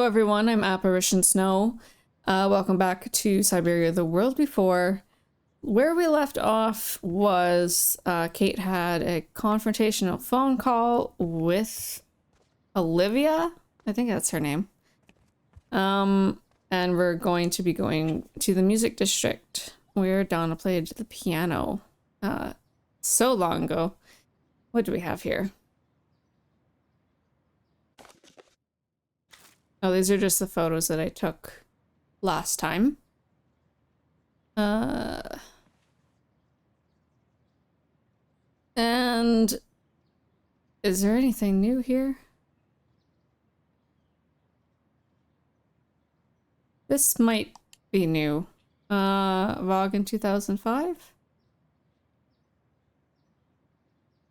everyone, I'm Apparition Snow. Welcome back to Syberia, the world before. Where we left off was Kate had a confrontational phone call with Olivia. I think that's her name. And we're going to be going to the music district where Donna played the piano so long ago. What do we have here? Oh, these are just the photos that I took last time. And is there anything new here? This might be new. Vogue in 2005?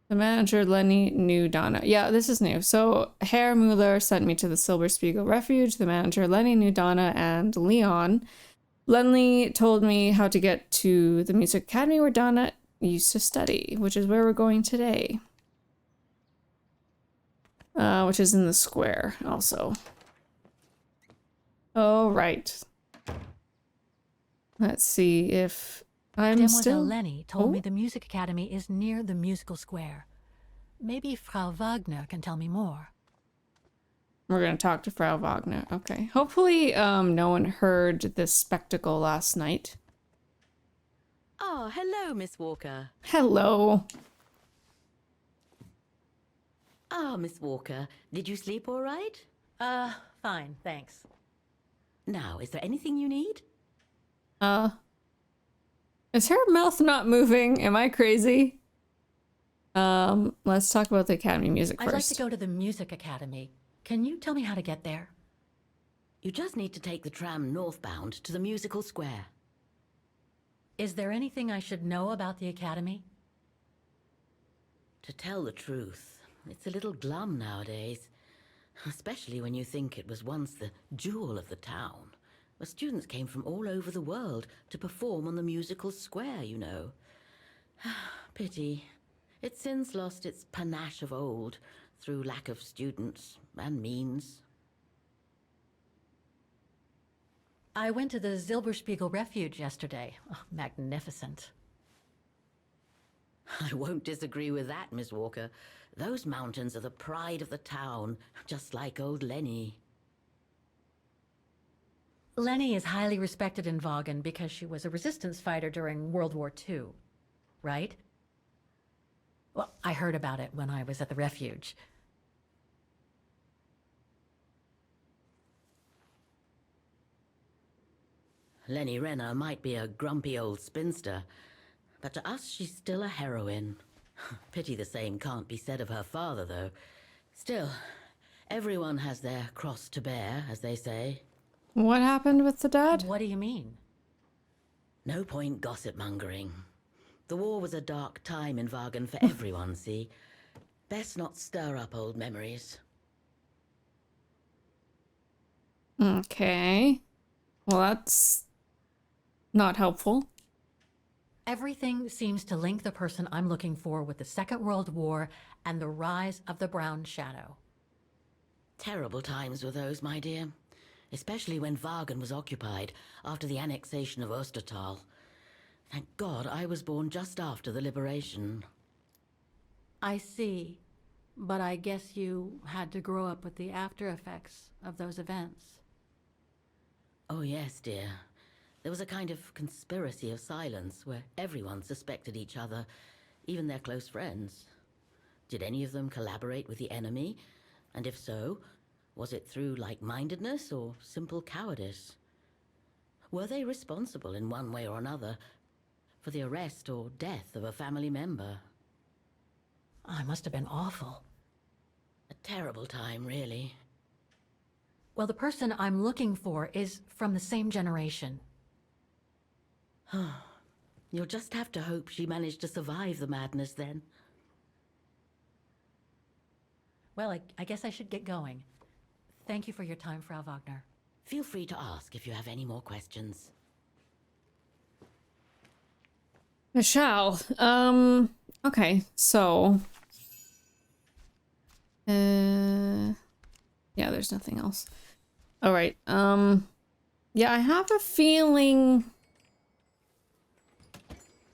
The manager, Lenny, knew Donna. Yeah, this is new. So, Herr Mueller sent me to the Silberspiegel Refuge. The manager, Lenny, knew Donna and Leon. Lenny told me how to get to the Music Academy where Donna used to study, which is where we're going today. Which is in the square, also. Oh, right. Let's see if... Mademoiselle Lenny told me the Music Academy is near the musical square. Maybe Frau Wagner can tell me more. We're going to talk to Frau Wagner. Okay. Hopefully, no one heard this spectacle last night. Oh, hello, Miss Walker. Hello. Miss Walker, did you sleep all right? Fine, thanks. Now, is there anything you need? Is her mouth not moving? Am I crazy? Let's talk about the Academy music first. I'd like to go to the Music Academy. Can you tell me how to get there? You just need to take the tram northbound to the musical square. Is there anything I should know about the Academy? To tell the truth, it's a little glum nowadays. Especially when you think it was once the jewel of the town. Where students came from all over the world to perform on the musical square, you know. Pity. It's since lost its panache of old through lack of students and means. I went to the Silberspiegel Refuge yesterday. Oh, magnificent. I won't disagree with that, Miss Walker. Those mountains are the pride of the town, just like old Lenny. Lenny is highly respected in Vaughan because she was a resistance fighter during World War II, right? Well, I heard about it when I was at the refuge. Lenny Renner might be a grumpy old spinster, but to us she's still a heroine. Pity the same can't be said of her father, though. Still, everyone has their cross to bear, as they say. What happened with the dad? What do you mean? No point gossip-mongering. The war was a dark time in Vaughan for everyone, see? Best not stir up old memories. Okay. Well, that's not helpful. Everything seems to link the person I'm looking for with the Second World War and the rise of the Brown Shadow. Terrible times were those, my dear. Especially when Vaughan was occupied after the annexation of Ostertal. Thank God I was born just after the liberation. I see, but I guess you had to grow up with the after effects of those events. Oh yes, dear. There was a kind of conspiracy of silence where everyone suspected each other, even their close friends. Did any of them collaborate with the enemy? And if so, was it through like-mindedness or simple cowardice? Were they responsible in one way or another for the arrest or death of a family member? Oh, it must have been awful. A terrible time, really. Well, the person I'm looking for is from the same generation. You'll just have to hope she managed to survive the madness then. Well, I guess I should get going. Thank you for your time, Frau Wagner. Feel free to ask if you have any more questions. Michelle, okay, so Yeah, there's nothing else. All right. Yeah, I have a feeling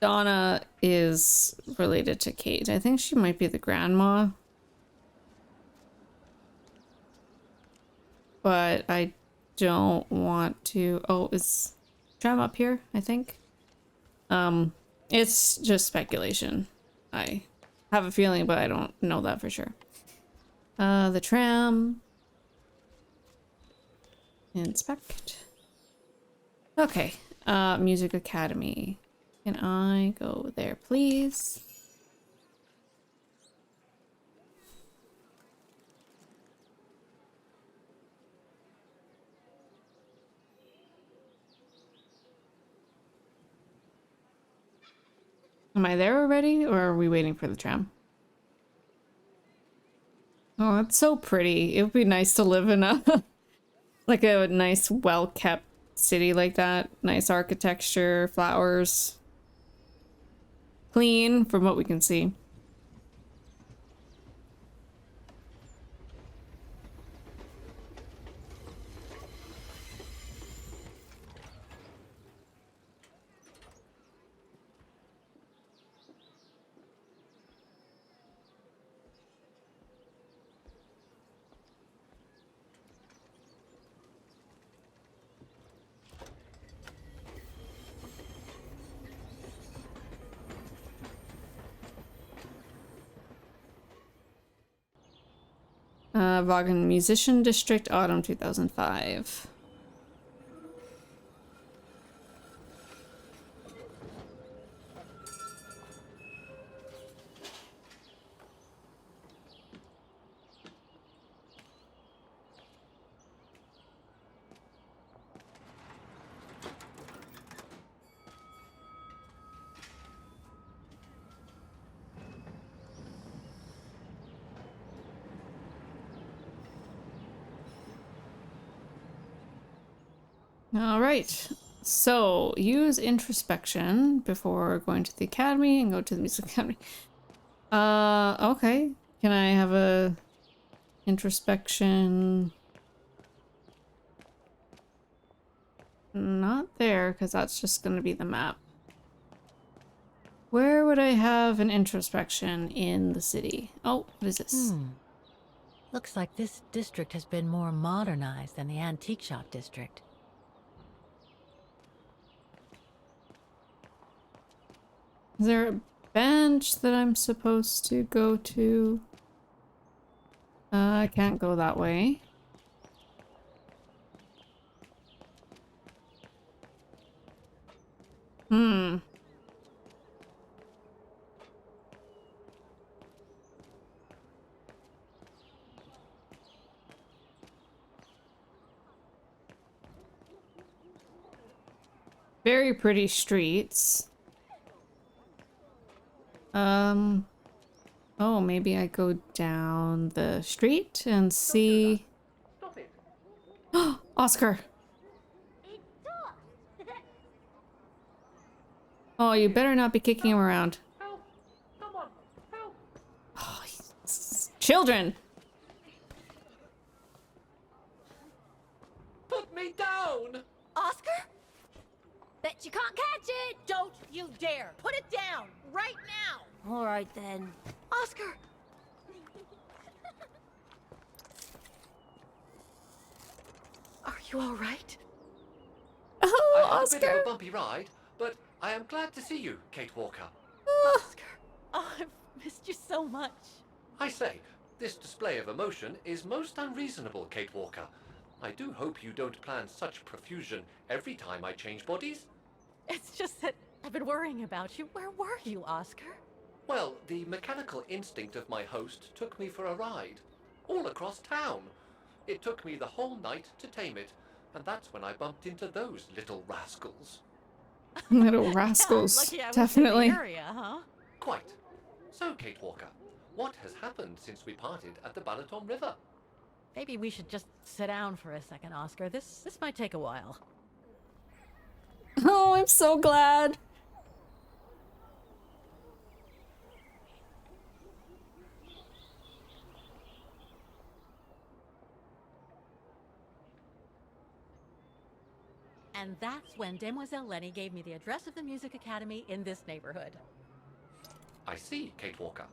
Donna is related to Kate. I think she might be the grandma. But I don't want to... Oh, is tram up here, I think? It's just speculation. I have a feeling, but I don't know that for sure. The tram. Inspect. Okay. Music Academy. Can I go there, please? Am I there already, or are we waiting for the tram? Oh, it's so pretty. It would be nice to live in a like a nice, well-kept city like that. Nice architecture, flowers. Clean, from what we can see. Vaughan Musician District, Autumn 2005. All right. So, use introspection before going to the academy and go to the music academy. Okay. Can I have a introspection? Not there, because that's just going to be the map. Where would I have an introspection in the city? Oh, what is this? Looks like this district has been more modernized than the antique shop district. Is there a bench that I'm supposed to go to? I can't go that way. Very pretty streets. Oh, maybe I go down the street and see... Oscar! Oh, you better not be kicking him around. Help! Someone! Help! Oh, children! Put me down! Oscar? Bet you can't catch it! Don't you dare! Put it down! Right now! All right then. Oscar! Are you all right? Oh, I had a bit of Oscar! a bumpy ride, but I am glad to see you, Kate Walker. Oscar! Oh, I've missed you so much. I say, this display of emotion is most unreasonable, Kate Walker. I do hope you don't plan such profusion every time I change bodies. It's just that I've been worrying about you. Where were you, Oscar? Well, the mechanical instinct of my host took me for a ride, all across town. It took me the whole night to tame it, and that's when I bumped into those little rascals. Little rascals, Lucky I was definitely. in the area, huh? Quite. So, Kate Walker, what has happened since we parted at the Balaton River? Maybe we should just sit down for a second, Oscar. This might take a while. Oh, I'm so glad. And that's when Demoiselle Lenny gave me the address of the music academy in this neighborhood. I see, Kate Walker.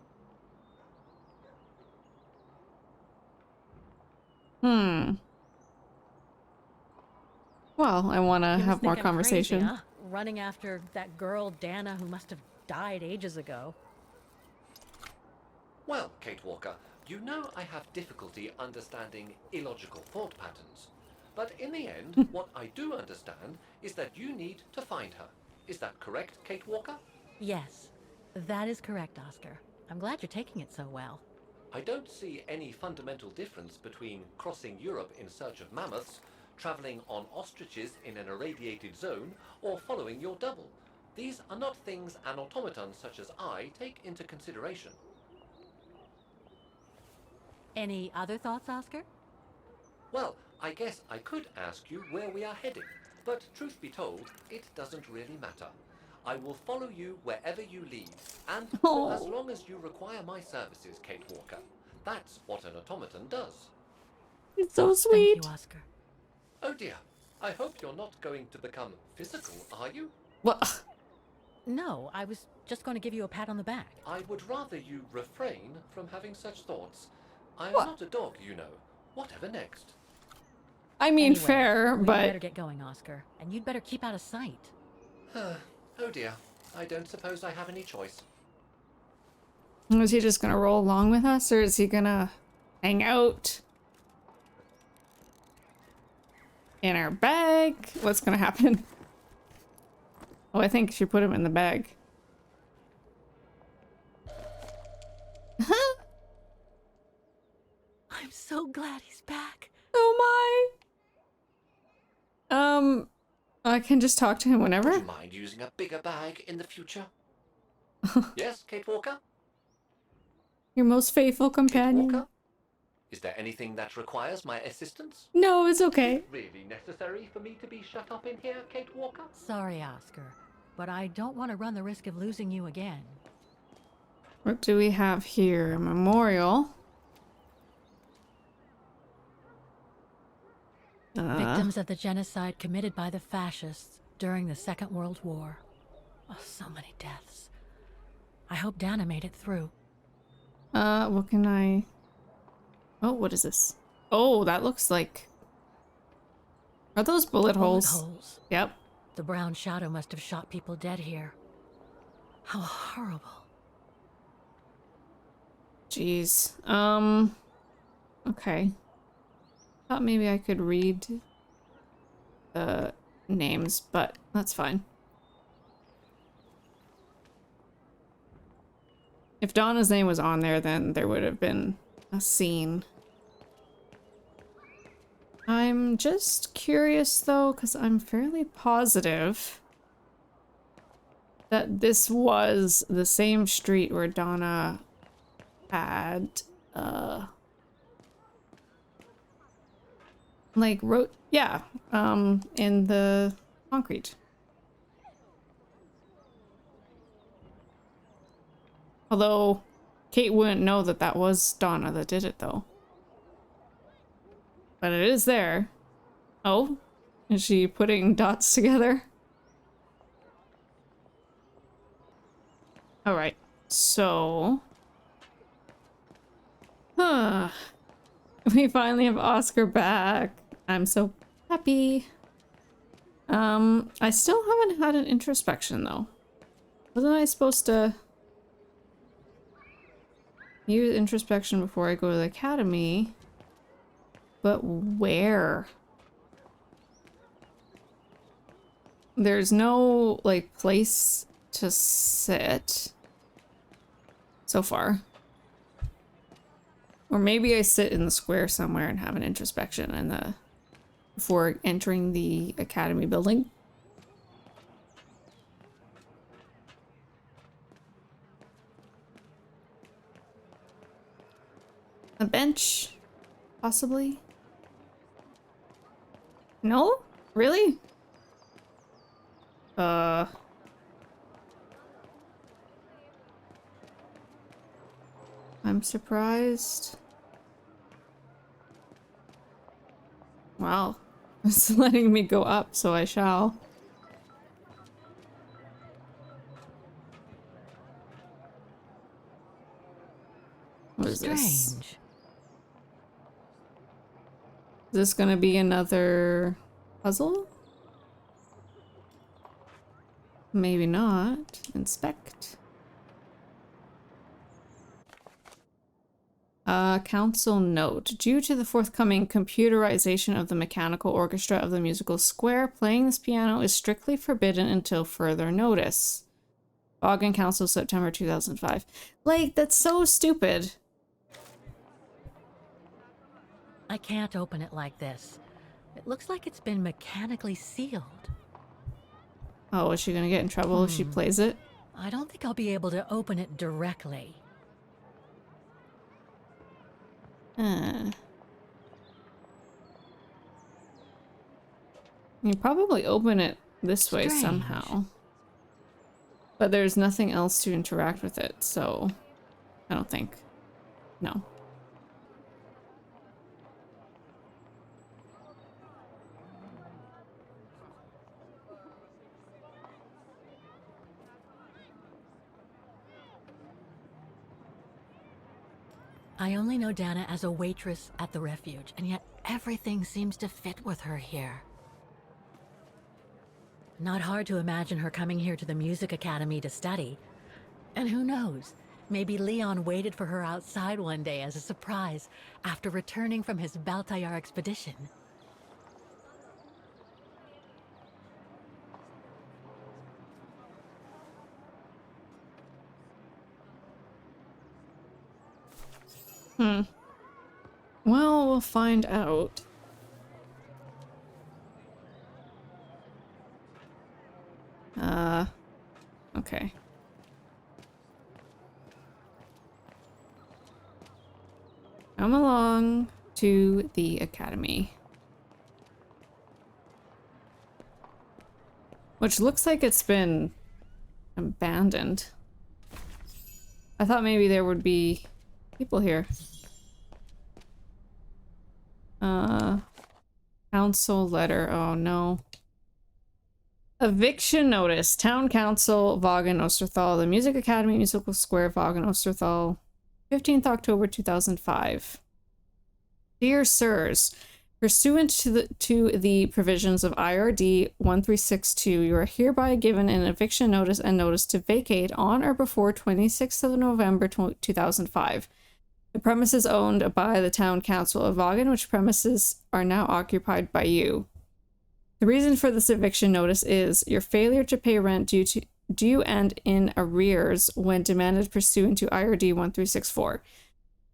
Well, I want to You must have more think I'm crazy, conversation. huh? Running after that girl, Dana, who must have died ages ago. Well, Kate Walker, you know I have difficulty understanding illogical thought patterns. But in the end, what I do understand is that you need to find her. Is that correct, Kate Walker? Yes, that is correct, Oscar. I'm glad you're taking it so well. I don't see any fundamental difference between crossing Europe in search of mammoths, traveling on ostriches in an irradiated zone, or following your double. These are not things an automaton such as I take into consideration. Any other thoughts, Oscar? Well, I guess I could ask you where we are heading, but truth be told, it doesn't really matter. I will follow you wherever you lead, and for as Oh. long as you require my services, Kate Walker. That's what an automaton does. It's so Thank sweet. you, Oscar. Oh dear, I hope you're not going to become physical, are you? Well, No, I was just going to give you a pat on the back. I would rather you refrain from having such thoughts. I am What? not a dog, you know. Whatever next? I mean, Anyway, fair, we better but get going, Oscar. And you'd better keep out of sight. Oh dear, I don't suppose I have any choice. is he just gonna roll along with us, or is he gonna hang out in our bag? What's gonna happen? Oh, I think she put him in the bag. I'm so glad he's back. Oh my. I can just talk to him Would whenever. you mind using a bigger bag in the future? Yes, Kate Walker? Your most faithful Kate companion. Walker? Is there anything that requires my assistance? No, it's okay. Really necessary for me to be shut up in here, Kate Walker? Sorry, Oscar, but I don't want to run the risk of losing you again. What do we have here? A memorial. Victims of the genocide committed by the fascists during the Second World War. Oh, so many deaths. I hope Dana made it through. What can I... Oh, what is this? Oh, that looks like... Are those bullet holes? Holes. Yep. The brown shadow must have shot people dead here. How horrible. Jeez. Okay. Thought maybe I could read the names, but that's fine. If Donna's name was on there, then there would have been a scene. I'm just curious though, because I'm fairly positive that this was the same street where Donna had like wrote, yeah, in the concrete. Although Kate wouldn't know that that was Donna that did it though. But it is there. Oh, is she putting dots together? All right, so, we finally have Oscar back. I'm so happy. I still haven't had an introspection though. Wasn't I supposed to use introspection before I go to the academy? But where? There's no, like, place to sit so far. Or maybe I sit in the square somewhere and have an introspection in the before entering the academy building. A bench, possibly. No? Really? I'm surprised. Wow. It's letting me go up, so I shall. What is this? Strange. Is this gonna be another puzzle? Maybe not. Inspect. Council note. Due to the forthcoming computerization of the mechanical orchestra of the musical square, playing this piano is strictly forbidden until further notice. Vaughan Council, September 2005. Like, that's so stupid. I can't open it like this. It looks like it's been mechanically sealed. Oh, is she gonna get in trouble if she plays it? I don't think I'll be able to open it directly. You probably open it this way Strange. somehow. But there's nothing else to interact with it, so I don't think. No. I only know Dana as a waitress at the refuge, and yet everything seems to fit with her here. Not hard to imagine her coming here to the music academy to study. And who knows, maybe Leon waited for her outside one day as a surprise after returning from his Baltayar expedition. Well, we'll find out. Okay. Come along to the academy. Which looks like it's been abandoned. I thought maybe there would be people here. Council letter. Oh no. Eviction notice. Town Council, Vaughan, Osterthal. The Music Academy, Musical Square, Vaughan, Osterthal. 15th October 2005. Dear Sirs, pursuant to the provisions of IRD 1362, you are hereby given an eviction notice and notice to vacate on or before 26th of November 2005. The premises owned by the Town Council of Vaughan, which premises are now occupied by you. The reason for this eviction notice is your failure to pay rent due and in arrears when demanded pursuant to IRD 1364.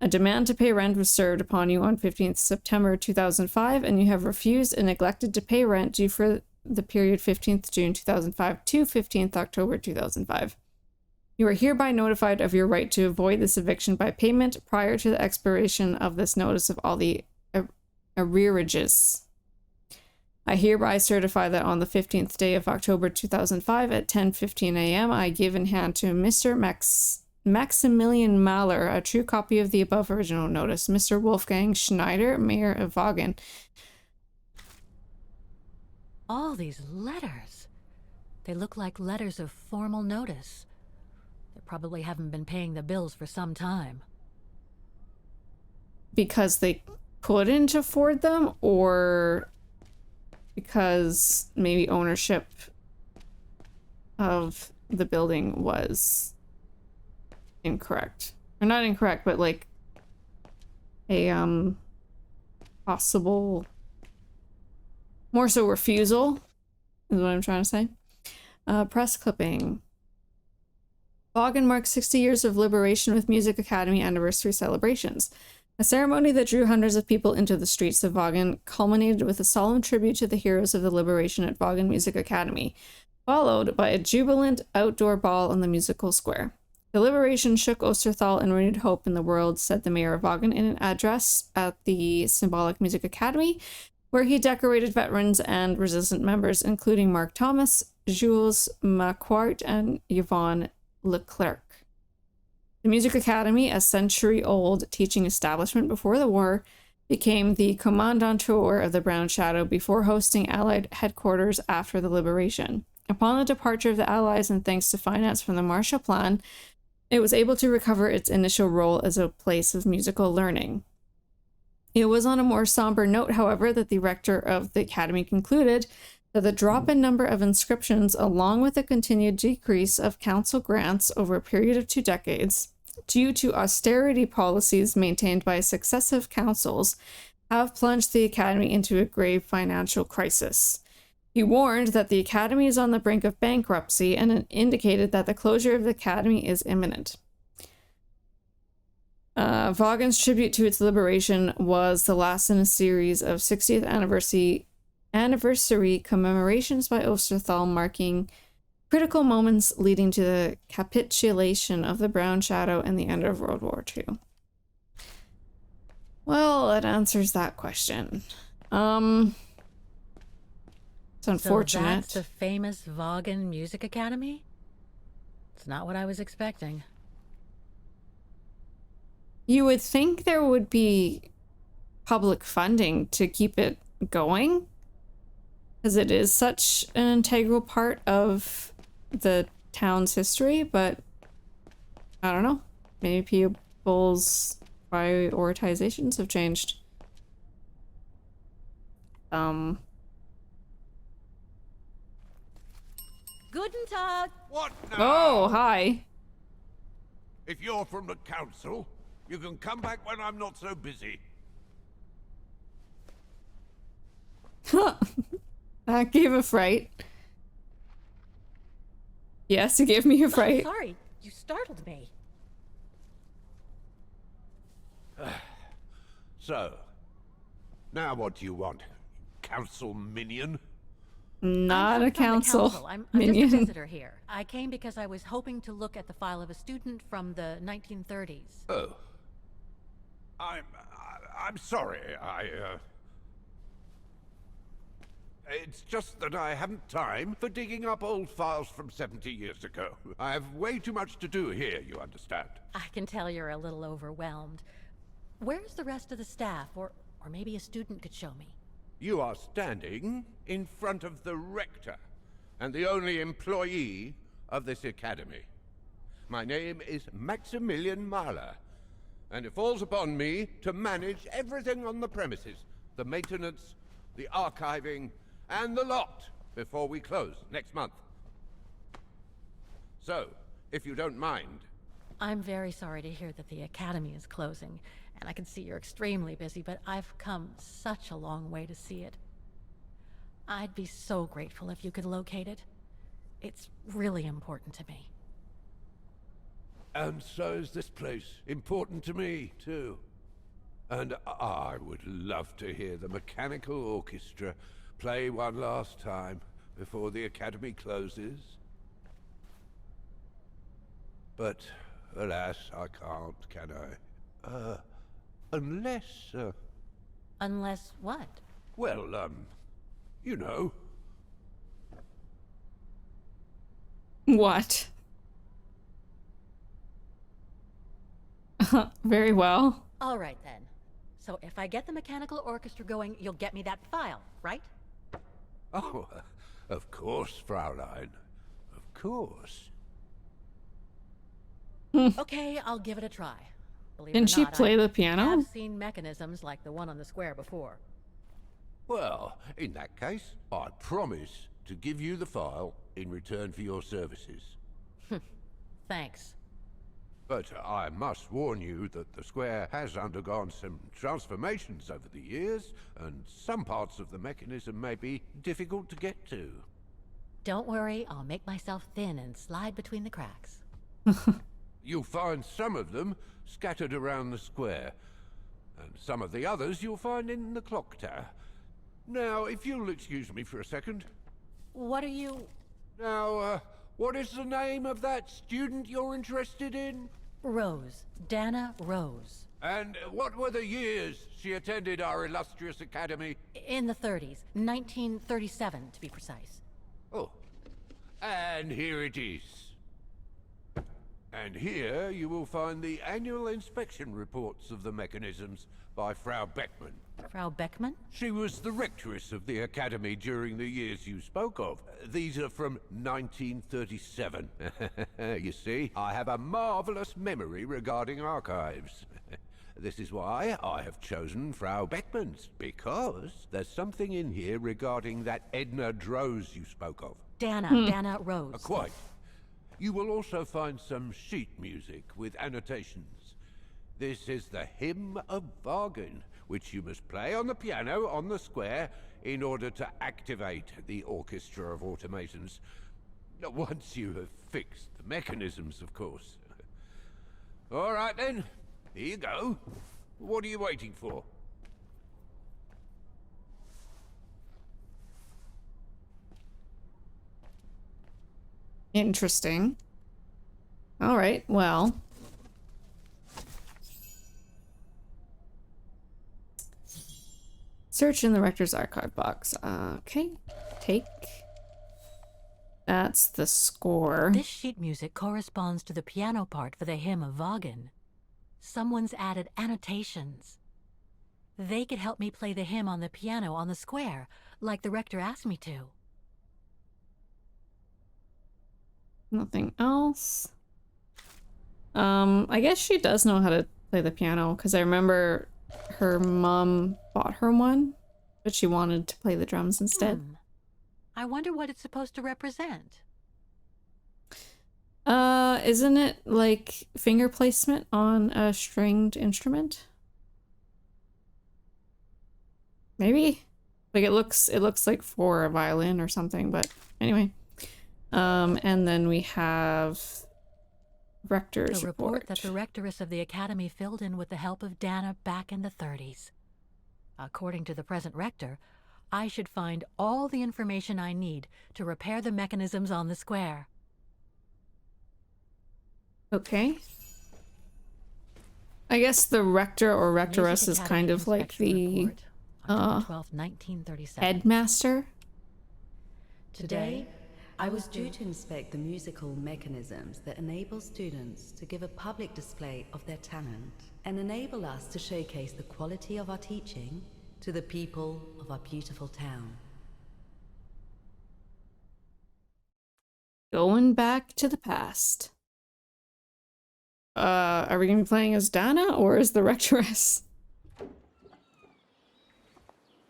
A demand to pay rent was served upon you on 15th September 2005, and you have refused and neglected to pay rent due for the period 15th June 2005 to 15th October 2005. You are hereby notified of your right to avoid this eviction by payment prior to the expiration of this notice of all the arrearages. I hereby certify that on the 15th day of October 2005 at 10:15 a.m. I give in hand to Mr. Maximilian Mahler a true copy of the above original notice. Mr. Wolfgang Schneider, Mayor of Vaughan. All these letters. They look like letters of formal notice. They probably haven't been paying the bills for some time. Because they couldn't afford them, or because maybe ownership of the building was incorrect. Or not incorrect, but like a possible more so refusal is what I'm trying to say. Press clipping. Vaughan marks 60 years of liberation with Music Academy anniversary celebrations. A ceremony that drew hundreds of people into the streets of Vaughan culminated with a solemn tribute to the heroes of the liberation at Vaughan Music Academy, followed by a jubilant outdoor ball on the musical square. The liberation shook Osterthal and renewed hope in the world, said the mayor of Vaughan in an address at the Symbolic Music Academy, where he decorated veterans and resistant members, including Mark Thomas, Jules Marquardt, and Yvonne Leclerc. The Music Academy, a century-old teaching establishment before the war, became the commandantur of the Brown Shadow before hosting Allied headquarters after the liberation. Upon the departure of the Allies and thanks to finance from the Marshall Plan, it was able to recover its initial role as a place of musical learning. It was on a more somber note, however, that the rector of the academy concluded that the drop in number of inscriptions, along with the continued decrease of council grants over a period of 2 decades, due to austerity policies maintained by successive councils, have plunged the academy into a grave financial crisis. He warned that the academy is on the brink of bankruptcy and indicated that the closure of the academy is imminent. Vaughan's tribute to its liberation was the last in a series of 60th anniversary commemorations by Osterthal, marking critical moments leading to the capitulation of the Brown Shadow and the end of World War II. Well, that answers that question. It's unfortunate. So that's the famous Vaughan Music Academy? It's not what I was expecting. You would think there would be public funding to keep it going, because it is such an integral part of the town's history, but I don't know. Maybe people's prioritizations have changed. Guten Tag! What now? Oh, hi. If you're from the council, you can come back when I'm not so busy. That gave a fright. Yes, it gave me a fright. Sorry, you startled me. So, now what do you want? Council minion? Not I'm a from the council I'm minion. just a visitor here. I came because I was hoping to look at the file of a student from the 1930s. Oh. I'm sorry, It's just that I haven't time for digging up old files from 70 years ago. I have way too much to do here, you understand. I can tell you're a little overwhelmed. Where's the rest of the staff? Or maybe a student could show me. You are standing in front of the rector, and the only employee of this academy. My name is Maximilian Mahler, and it falls upon me to manage everything on the premises. The maintenance, the archiving, and the lot before we close next month. So, if you don't mind... I'm very sorry to hear that the academy is closing, and I can see you're extremely busy, but I've come such a long way to see it. I'd be so grateful if you could locate it. It's really important to me. And so is this place important to me, too. And I would love to hear the mechanical orchestra play one last time before the academy closes. But, alas, I can't, can I? Unless, Unless what? well, you know. What? Very well. All right, then. So if I get the mechanical orchestra going, you'll get me that file, right? Oh, of course, Fraulein. Of course. Okay, I'll give it a try. Believe Didn't it or she not, play I the piano? have seen mechanisms like the one on the square before. Well, in that case, I promise to give you the file in return for your services. Thanks. But I must warn you that the square has undergone some transformations over the years, and some parts of the mechanism may be difficult to get to. Don't worry, I'll make myself thin and slide between the cracks. You'll find some of them scattered around the square, and some of the others you'll find in the clock tower. Now, if you'll excuse me for a second. What are you... Now, what is the name of that student you're interested in? Rose. Dana Rose. And what were the years she attended our illustrious academy? In the 30s. 1937, to be precise. Oh, and here it is. And here you will find the annual inspection reports of the mechanisms by Frau Beckmann. Frau Beckmann? She was the rectoress of the Academy during the years you spoke of. These are from 1937. You see, I have a marvelous memory regarding archives. This is why I have chosen Frau Beckmann's, because there's something in here regarding that Edna Droz you spoke of. Dana Rose. Quite. You will also find some sheet music with annotations. This is the Hymn of Bargain, which you must play on the piano on the square in order to activate the Orchestra of Automatons. Once you have fixed the mechanisms, of course. All right then, here you go. What are you waiting for? Interesting. All right, well. Search in the rector's archive box. Okay, take. That's the score. This sheet music corresponds to the piano part for the Hymn of Wagen. Someone's added annotations. They could help me play the hymn on the piano on the square, like the rector asked me to. Nothing else. I guess she does know how to play the piano, because I remember her mom bought her one, but she wanted to play the drums instead. I wonder what it's supposed to represent. Isn't it like finger placement on a stringed instrument? Maybe? Like it looks like for a violin or something, but anyway. And then we have rector's the report that the rectoress of the academy filled in with the help of Dana back in the 30s. According to the present rector, I should find all the information I need to repair the mechanisms on the square. Okay. I guess the rector or rectoress is kind of like the October 12, 1937. headmaster. Today, I was due to inspect the musical mechanisms that enable students to give a public display of their talent and enable us to showcase the quality of our teaching to the people of our beautiful town. Going back to the past. Are we gonna be playing as Dana or as the rectoress?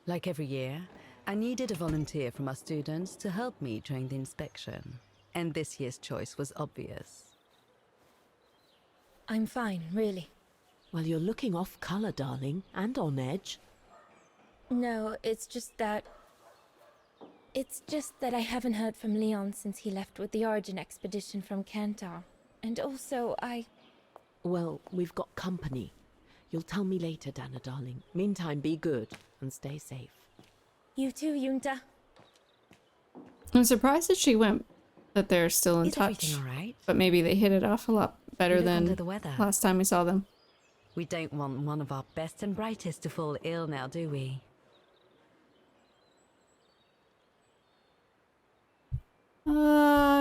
Like every year, I needed a volunteer from our students to help me during the inspection, and this year's choice was obvious. I'm fine, really. Well, you're looking off color, darling, and on edge. No, it's just that I haven't heard from Leon since he left with the Origin expedition from Kantar. And also, Well, we've got company. You'll tell me later, Dana, darling. Meantime, be good and stay safe. You too, Yunta. I'm surprised that they're still in Is touch. everything all right? But maybe they hit it off a lot better You look than under the weather. last time we saw them. We don't want one of our best and brightest to fall ill now, do we?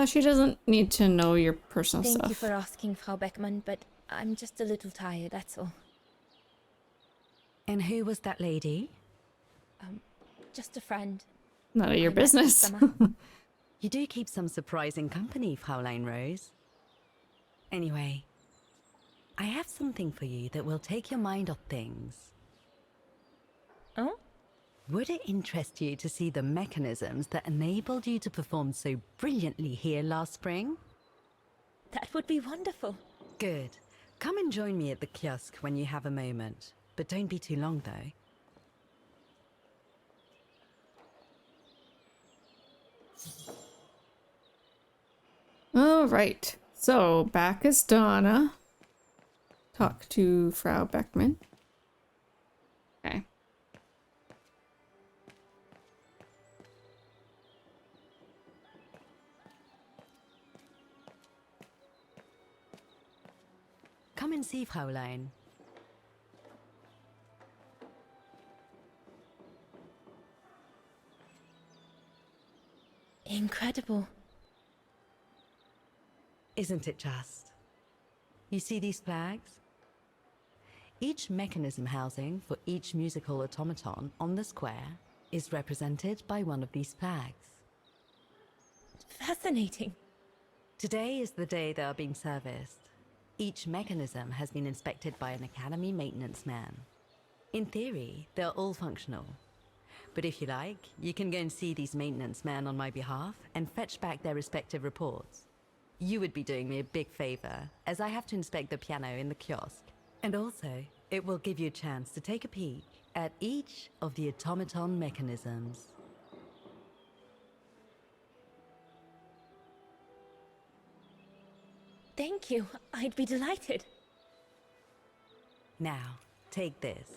She doesn't need to know your personal Thank stuff. you for asking, Frau Beckmann, but I'm just a little tired, that's all. And who was that lady? Just a friend. None of your I met this business. summer. You do keep some surprising company, Fraulein Rose. Anyway, I have something for you that will take your mind off things. Oh? Would it interest you to see the mechanisms that enabled you to perform so brilliantly here last spring? That would be wonderful. Good. Come and join me at the kiosk when you have a moment. But don't be too long, though. All right. So back as Donna. Talk to Frau Beckmann. Okay. Come and see, Fraulein. Incredible. Isn't it just? You see these flags? Each mechanism housing for each musical automaton on the square is represented by one of these flags. Fascinating. Today is the day they are being serviced. Each mechanism has been inspected by an Academy maintenance man. In theory, they're all functional. But if you like, you can go and see these maintenance men on my behalf and fetch back their respective reports. You would be doing me a big favor, as I have to inspect the piano in the kiosk. And also, it will give you a chance to take a peek at each of the automaton mechanisms. Thank you. I'd be delighted. Now, take this.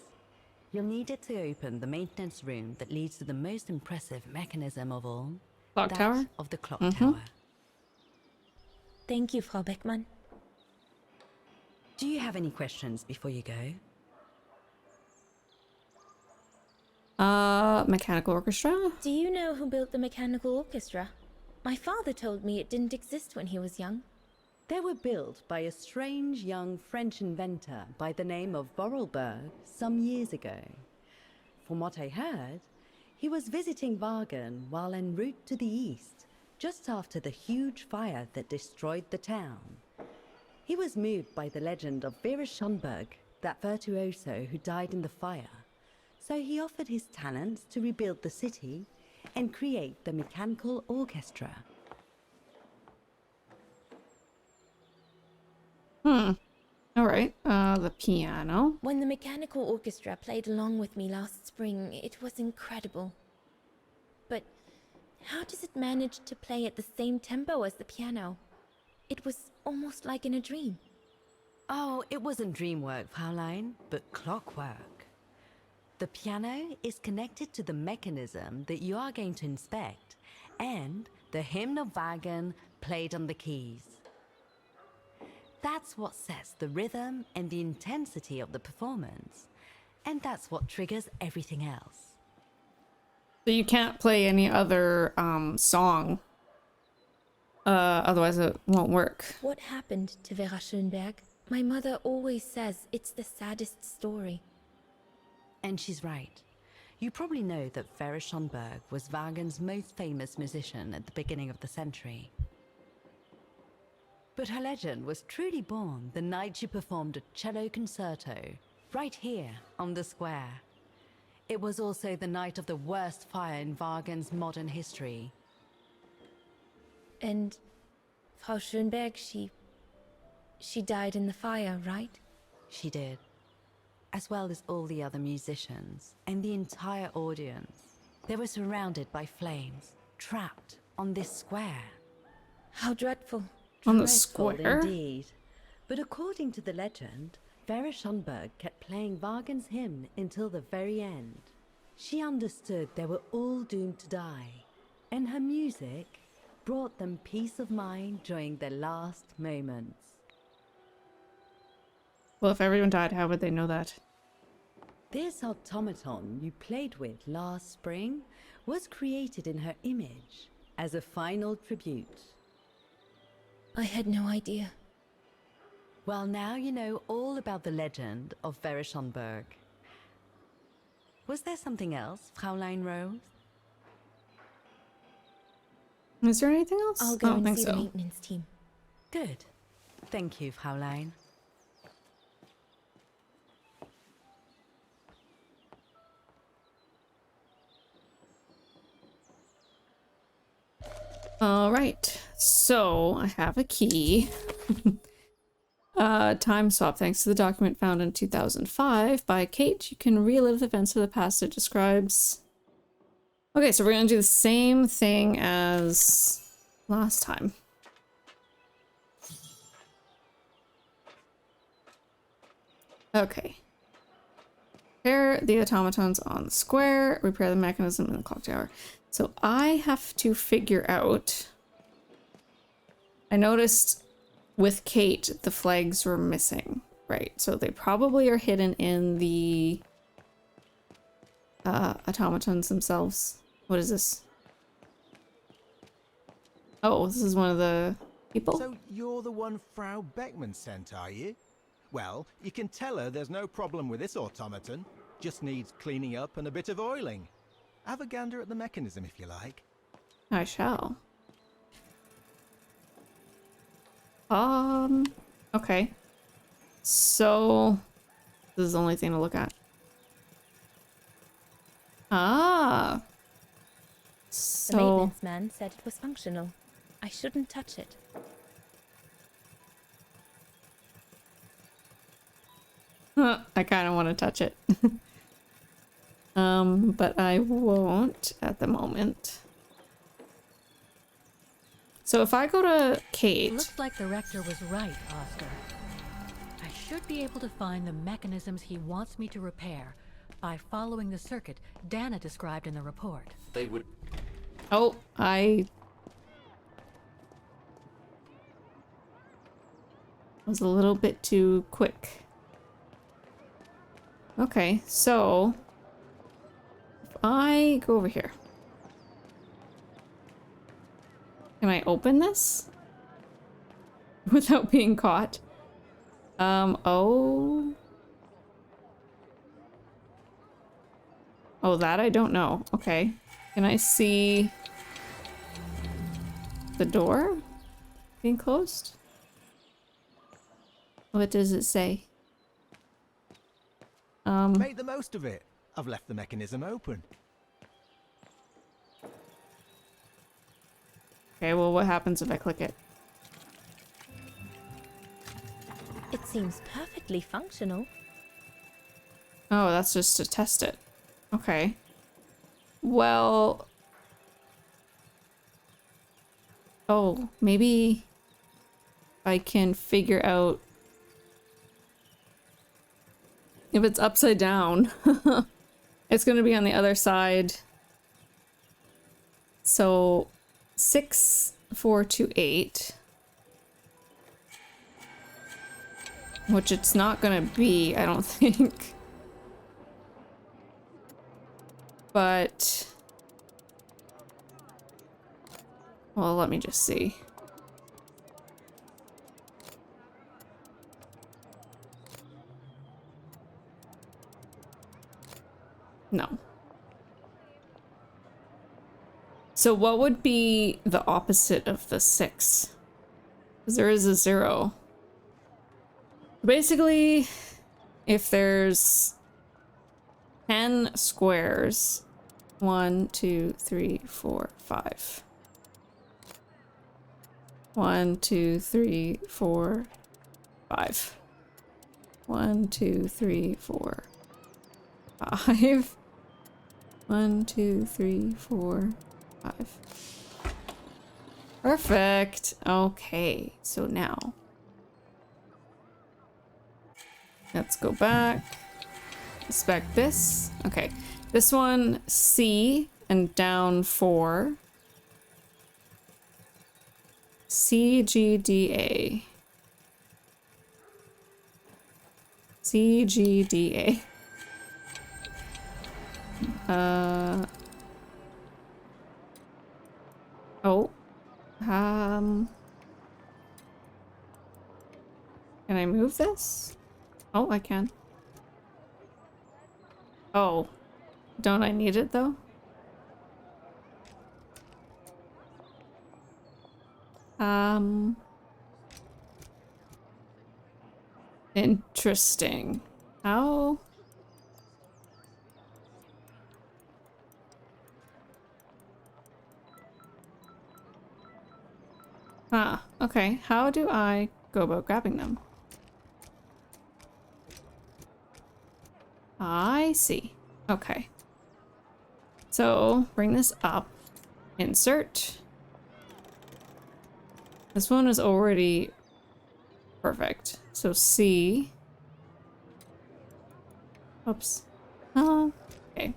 You'll need it to open the maintenance room that leads to the most impressive mechanism of all. Clock that tower? of the clock tower. Thank you, Frau Beckmann. Do you have any questions before you go? Mechanical orchestra? Do you know who built the mechanical orchestra? My father told me it didn't exist when he was young. They were built by a strange young French inventor by the name of Vorarlberg some years ago. From what I heard, he was visiting Wagen while en route to the east, just after the huge fire that destroyed the town. He was moved by the legend of Vera Schönberg, that virtuoso who died in the fire. So he offered his talents to rebuild the city and create the mechanical orchestra. Alright, the piano. When the mechanical orchestra played along with me last spring, it was incredible. But how does it manage to play at the same tempo as the piano? It was almost like in a dream. Oh, it wasn't dream work, Fraulein, but clockwork. The piano is connected to the mechanism that you are going to inspect, and the hymn of Wagen played on the keys. That's what sets the rhythm and the intensity of the performance, and that's what triggers everything else. So you can't play any other song. Otherwise it won't work. What happened to Vera Schönberg? My mother always says it's the saddest story. And she's right. You probably know that Vera Schönberg was Wagen's most famous musician at the beginning of the century. But her legend was truly born the night she performed a cello concerto, right here on the square. It was also the night of the worst fire in Wagen's modern history. And Frau Schönberg, she died in the fire, right? She did. As well as all the other musicians and the entire audience. They were surrounded by flames, trapped on this square. How dreadful. On the Dreadful square? Indeed. But according to the legend, Vera Schönberg kept playing Wagen's hymn until the very end. She understood they were all doomed to die, and her music brought them peace of mind during their last moments. Well, if everyone died, how would they know that? This automaton you played with last spring was created in her image as a final tribute. I had no idea. Well, now you know all about the legend of Vera Schönberg. Was there something else, Fraulein Rose? Is there anything else? I'll I go don't and think see so. the maintenance team. Good. Thank you, Fraulein. All right, so I have a key. Time swap. Thanks to the document found in 2005 by Kate, you can relive the events of the past it describes. Okay, so we're gonna do the same thing as last time. Okay. Repair the automatons on the square, repair the mechanism in the clock tower. So I have to figure out... I noticed with Kate, the flags were missing. Right, so they probably are hidden in the automatons themselves. What is this? Oh, this is one of the people. So you're the one Frau Beckman sent, are you? Well, you can tell her there's no problem with this automaton. Just needs cleaning up and a bit of oiling. Have a gander at the mechanism if you like. I shall. Okay. So, this is the only thing to look at. Ah. The So, maintenance man said it was functional. I shouldn't touch it. I kind of want to touch it. But I won't at the moment. So if I go to Kate... Looks like the rector was right, Oscar. I should be able to find the mechanisms he wants me to repair by following the circuit Dana described in the report. They would... Oh, I was a little bit too quick. Okay, so if I go over here, can I open this without being caught? Oh, that I don't know. Okay, can I see the door being closed? What does it say? Make the most of it. I've left the mechanism open. Okay, well, what happens if I click it? It seems perfectly functional. Oh, that's just to test it. Okay. Well... Oh, maybe I can figure out if it's upside down. It's gonna be on the other side. So 6, 4, 2, 8. Which it's not gonna be, I don't think. But... well, let me just see. No. So what would be the opposite of the 6? Because there is a 0. Basically, if there's 10 squares, 1, 2, 3, 4, 5. 1, 2, 3, 4, 5. 1, 2, 3, 4, 5. 1, 2, 3, 4, 5. Perfect. Okay, so now let's go back. Inspect this. Okay, this one C and down 4. C, G, D, A. C, G, D, A. Oh. Can I move this? Oh, I can. Oh. Don't I need it though? Interesting. How? Huh. Okay. How do I go about grabbing them? I see. Okay. So, bring this up. Insert. This one is already perfect. So C. Oops. Oh, okay.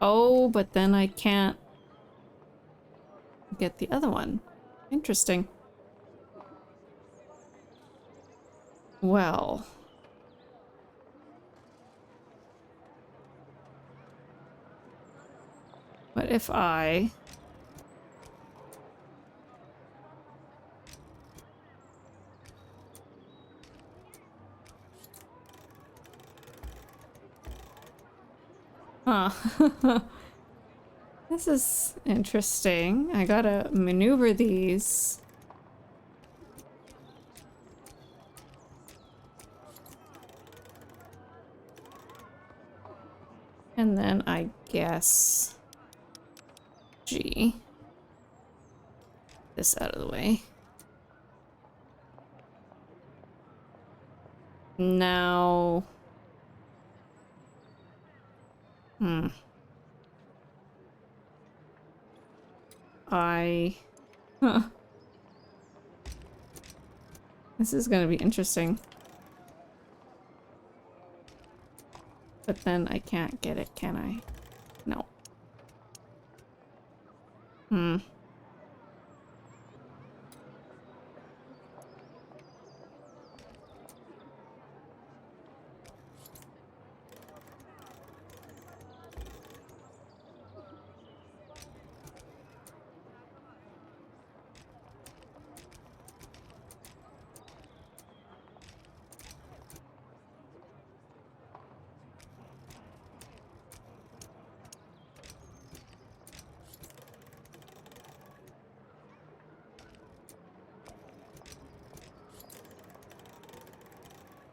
Oh, but then I can't get the other one. Interesting. Well. What if I Huh. This is interesting. I gotta maneuver these. And then I guess G. This out of the way. Now. Huh. This is gonna be interesting. But then I can't get it, can I? No.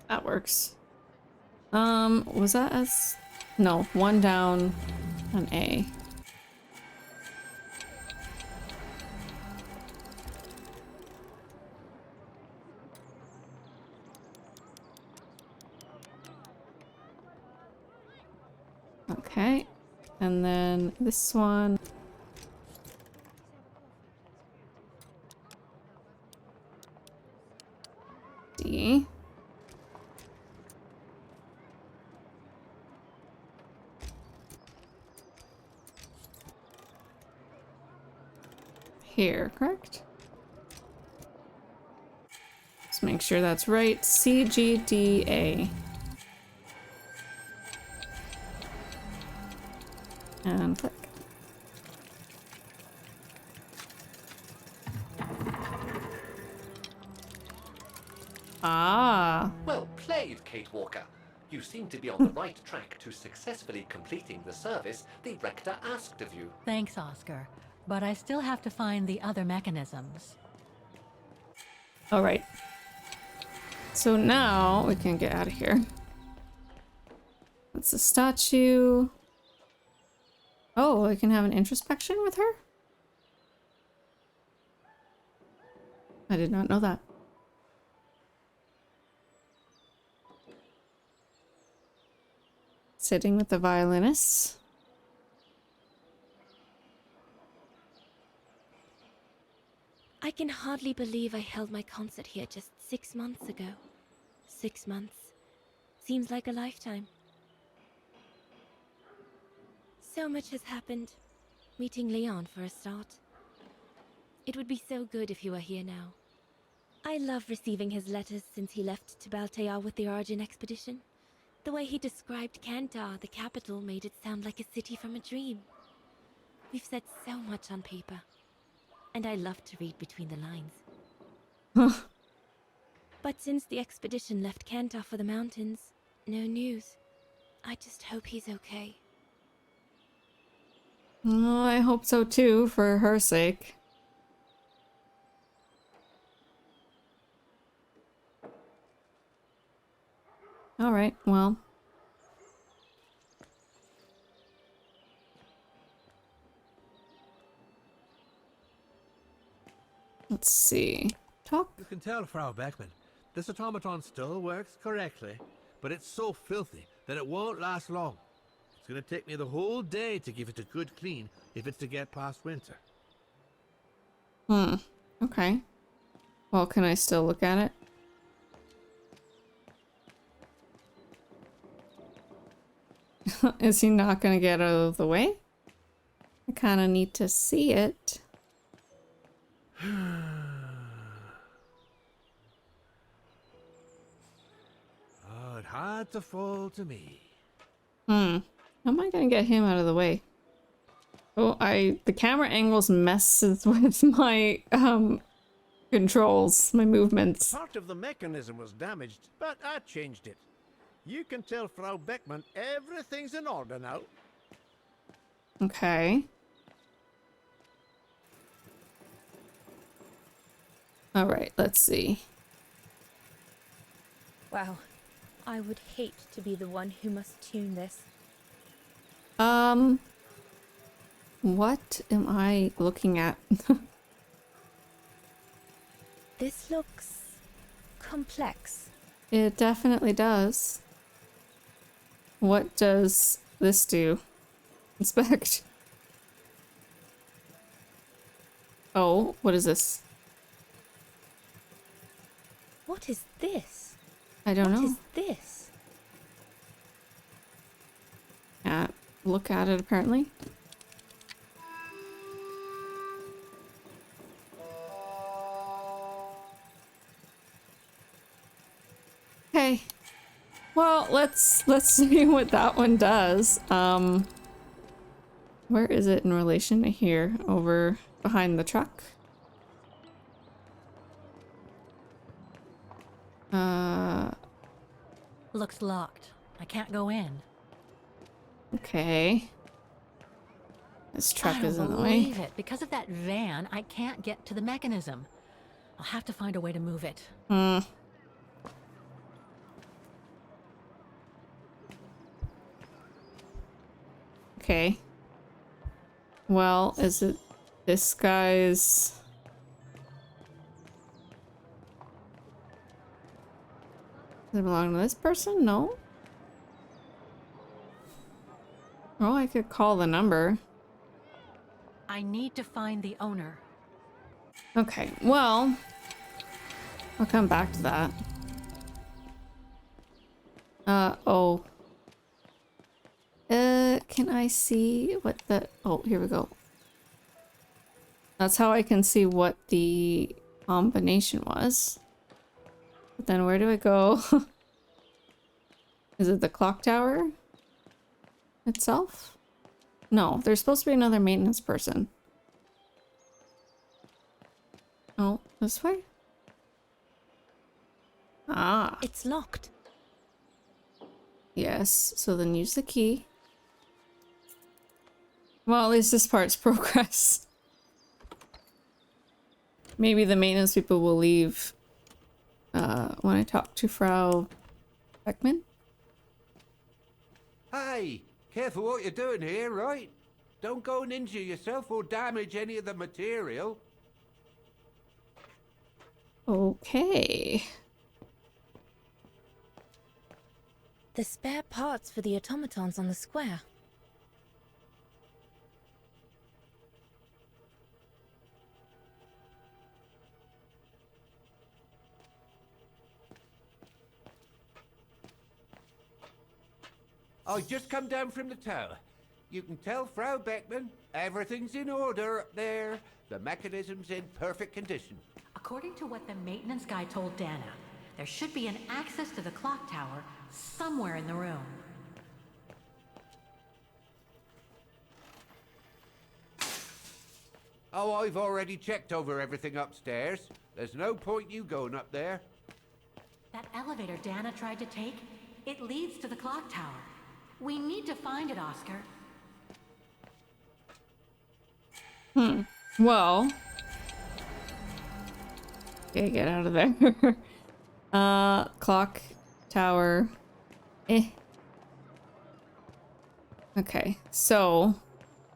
That works. Was that S? No, one down, an A. Okay, and then this one. D. Here, correct? Let's make sure that's right. C, G, D, A. And click. Ah. Well played, Kate Walker. You seem to be on the right track to successfully completing the service the Rector asked of you. Thanks, Oscar. But I still have to find the other mechanisms. All right. So now we can get out of here. That's the statue. Oh, I can have an introspection with her? I did not know that. Sitting with the violinist. I can hardly believe I held my concert here just 6 months ago. 6 months. Seems like a lifetime. So much has happened. Meeting Leon for a start. It would be so good if you were here now. I love receiving his letters since he left to Baltair with the Origin expedition. The way he described Kantar, the capital, made it sound like a city from a dream. We've said so much on paper. And I love to read between the lines. But since the expedition left Kantar for the mountains, no news. I just hope he's okay. Oh, I hope so too, for her sake. All right, well. Let's see. Talk. You can tell, Frau Beckman, this automaton still works correctly, but it's so filthy that it won't last long. It's gonna take me the whole day to give it a good clean if it's to get past winter. Okay. Well, can I still look at it? Is he not gonna get out of the way? I kind of need to see it. Oh, it had to fall to me. How am I gonna get him out of the way? Oh, the camera angles messes with my controls, my movements. Part of the mechanism was damaged, but I changed it. You can tell Frau Beckman everything's in order now. Okay. All right, let's see. Wow. I would hate to be the one who must tune this. What am I looking at? This looks complex. It definitely does. What does this do? Inspect. Oh, what is this? What is this? I don't know. What is this? Can't look at it apparently. Okay. Well, let's see what that one does. Where is it in relation to here? Over behind the truck? Looks locked. I can't go in. Okay. This truck is I in don't the way. believe it. Because of that van, I can't get to the mechanism. I'll have to find a way to move it. Okay. Well, is it this guy's... Does it belong to this person? No. Oh, I could call the number. I need to find the owner. Okay, well, I'll come back to that. Oh. Can I see what the... Oh, here we go. That's how I can see what the combination was. But then where do I go? Is it the clock tower itself? No, there's supposed to be another maintenance person. Oh, this way? Ah. It's locked. Yes, so then use the key. Well, at least this part's progress. Maybe the maintenance people will leave when I talk to Frau Beckman. Hey, careful what you're doing here, right? Don't go and injure yourself or damage any of the material. Okay. The spare parts for the automatons on the square. I just come down from the tower. You can tell Frau Beckman everything's in order up there. The mechanism's in perfect condition. According to what the maintenance guy told Dana, there should be an access to the clock tower somewhere in the room. Oh, I've already checked over everything upstairs. There's no point you going up there. That elevator Dana tried to take, it leads to the clock tower. We need to find it, Oscar. Well. Okay, get out of there. Clock tower. Okay, so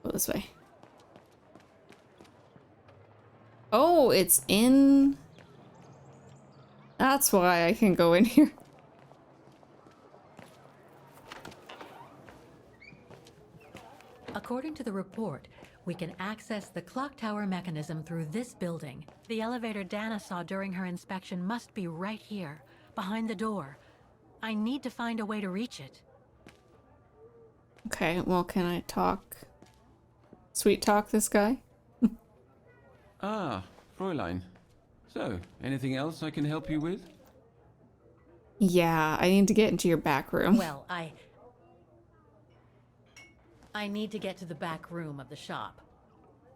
go this way. Oh, it's in. That's why I can go in here. According to the report, we can access the clock tower mechanism through this building. The elevator Dana saw during her inspection must be right here, behind the door. I need to find a way to reach it. Okay, well, can I talk? Sweet talk this guy? Ah, Fräulein. So, anything else I can help you with? Yeah, I need to get into your back room. Well, I need to get to the back room of the shop.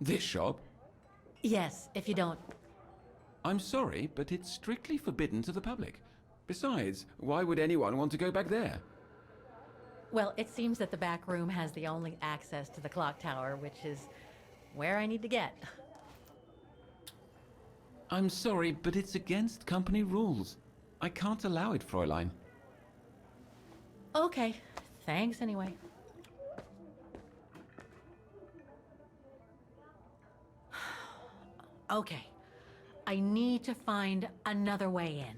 This shop? Yes, if you don't... I'm sorry, but it's strictly forbidden to the public. Besides, why would anyone want to go back there? Well, it seems that the back room has the only access to the clock tower, which is where I need to get. I'm sorry, but it's against company rules. I can't allow it, Fräulein. Okay, thanks anyway. Okay, I need to find another way in.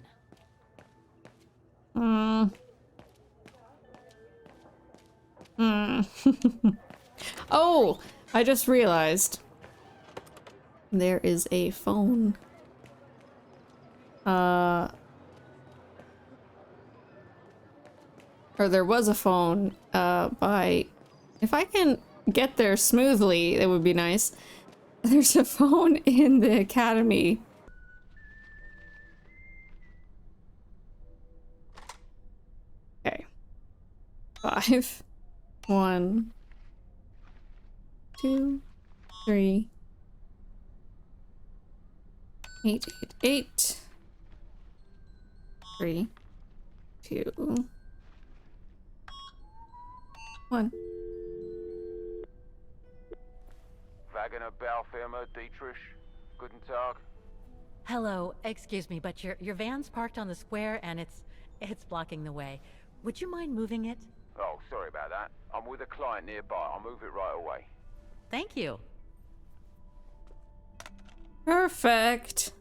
Oh, I just realized there is a phone. Or there was a phone, if I can get there smoothly, that would be nice. There's a phone in the academy. Okay. 5, 1, 2, 3, 8, 8, 8, 3, 2, 1. Wagener Baufirma, Dietrich. Guten Tag. Hello, excuse me, but your van's parked on the square and it's blocking the way. Would you mind moving it? Oh, sorry about that. I'm with a client nearby. I'll move it right away. Thank you. Perfect.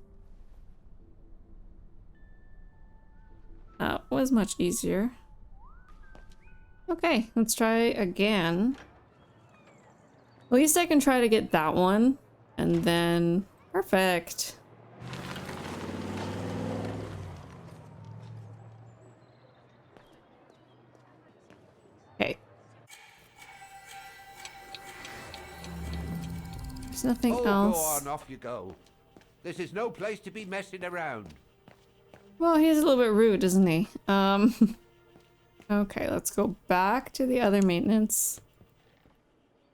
That was much easier. Okay, let's try again. At least I can try to get that one, and then... Perfect. Okay. There's nothing else. Go on, off you go. This is no place to be messing around. Well, he's a little bit rude, isn't he? Okay, let's go back to the other maintenance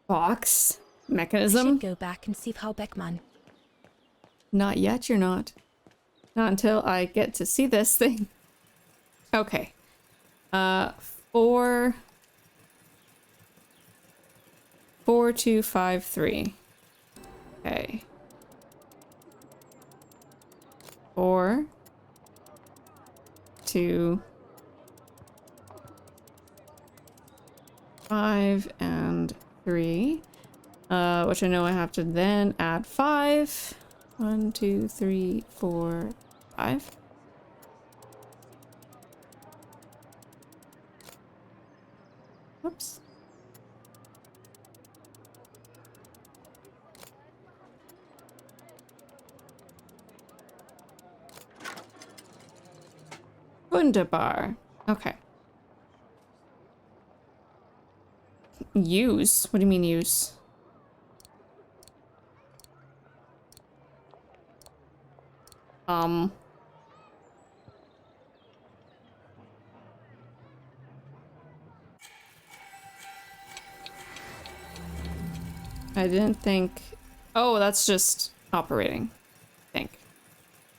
box mechanism. I should go back and see Frau Beckmann. Not yet, you're not. Not until I get to see this thing. Okay. 4, 2, 5, 3. Okay. 4, 2, 5, and 3. Which I know I have to then add 5. 1, 2, 3, 4, 5. Whoops. Wunderbar. Okay. Use? What do you mean use? I didn't think... Oh, that's just operating, I think.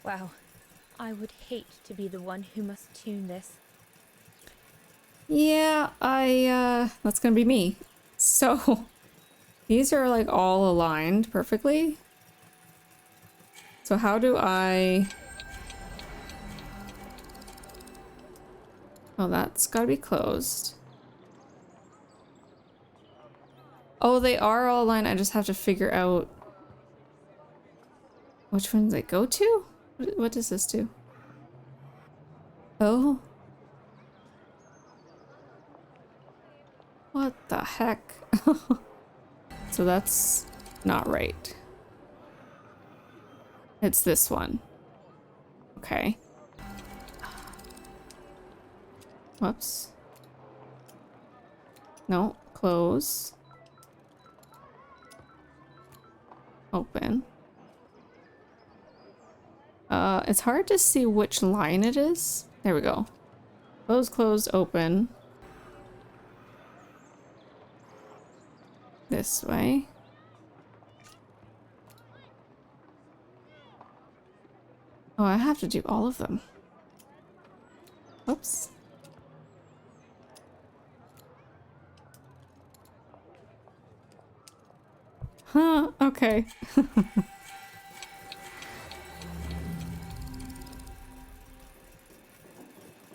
Wow. I would hate to be the one who must tune this. Yeah, that's gonna be me. So, these are like all aligned perfectly. So how do I... Oh, that's gotta be closed. Oh, they are all aligned. I just have to figure out which ones they go to? What does this do? Oh. What the heck? So that's not right. It's this one. Okay. Whoops. No, close. Open. It's hard to see which line it is. There we go. Close, closed, open. This way. Oh, I have to do all of them. Oops. Okay.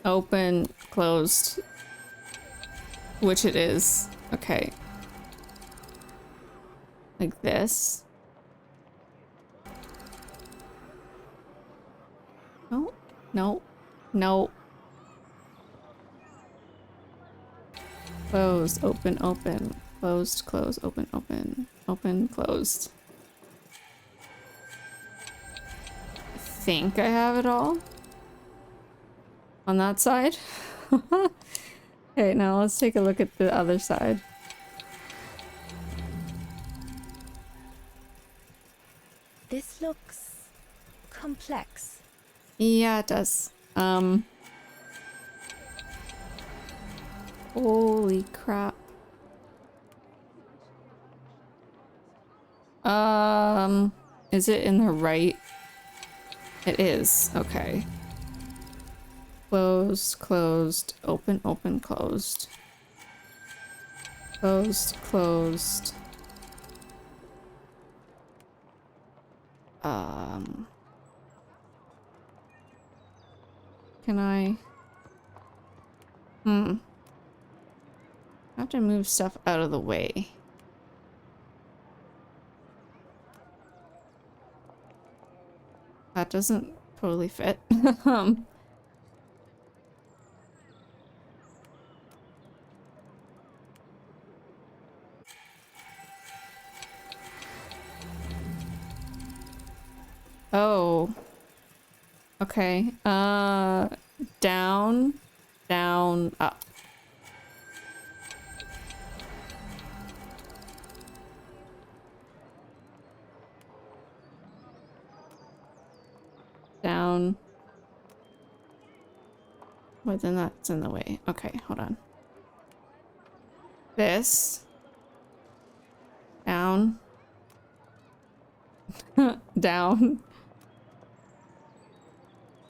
Open, closed. Which it is. Okay. Like this. No, no, no. Close, open, open. Closed, close, open, open. Open, closed. I think I have it all. On that side. Okay, now let's take a look at the other side. This looks complex. Yeah, it does. Holy crap. Is it in the right? It is. Okay. Closed, closed, open, open, closed. Closed, closed. Can I? I have to move stuff out of the way. That doesn't totally fit. Oh. Okay. Down, down, up. Down. Wait, then that's in the way. Okay, hold on. This. Down. Down.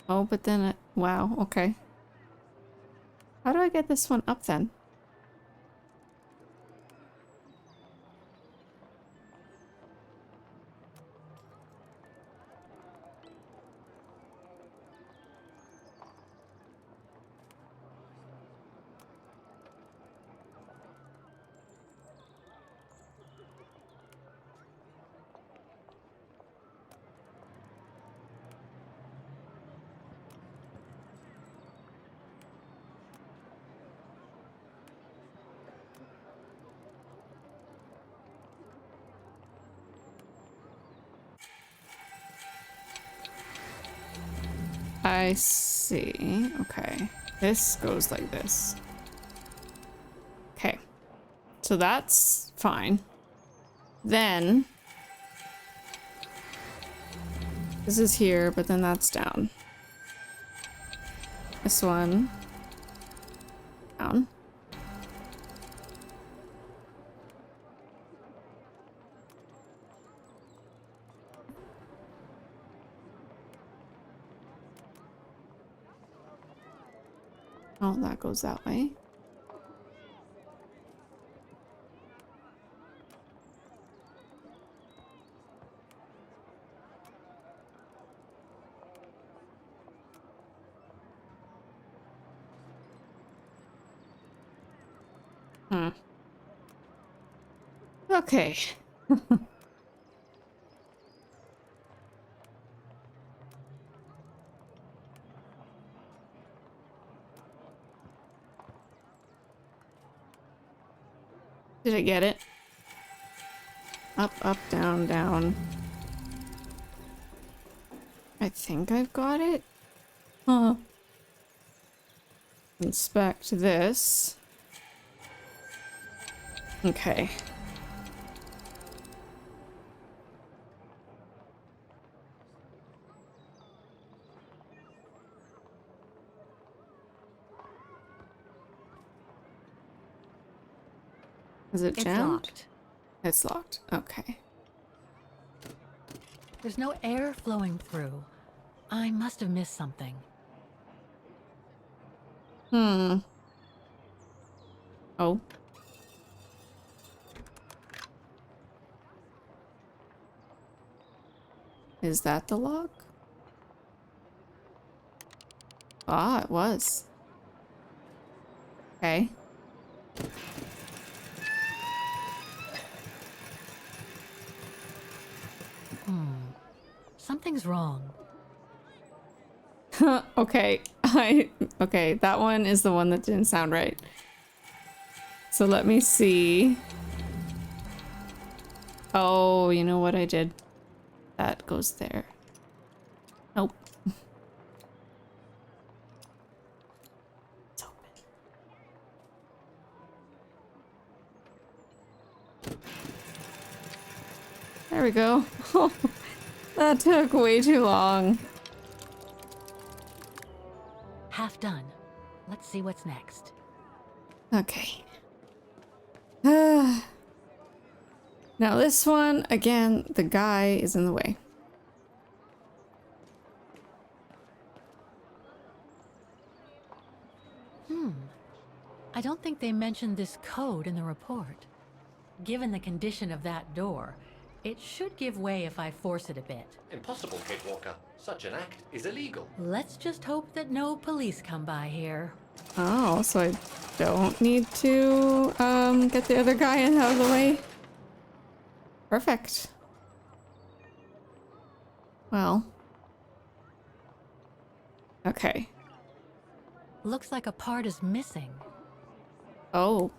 Oh, but then it... Wow, okay. How do I get this one up then? I see. Okay. This goes like this. Okay. So that's fine. Then this is here, but then that's down. This one down. Oh, that goes that way. Okay. Did I get it? Up, up, down, down. I think I've got it. Huh. Inspect this. Okay. Is it jammed? It's locked. It's locked. Okay. There's no air flowing through. I must have missed something. Oh. Is that the lock? Ah, it was. Okay. Something's wrong. Okay. Okay, that one is the one that didn't sound right. So let me see. Oh, you know what I did? That goes there. Nope. It's open. There we go. That took way too long. Half done. Let's see what's next. Okay. Now this one, again, the guy is in the way. I don't think they mentioned this code in the report. Given the condition of that door, it should give way if I force it a bit. Impossible, Kate Walker. Such an act is illegal. Let's just hope that no police come by here. Oh, so I don't need to get the other guy out of the way? Perfect. Well. Okay. Looks like a part is missing. Oh.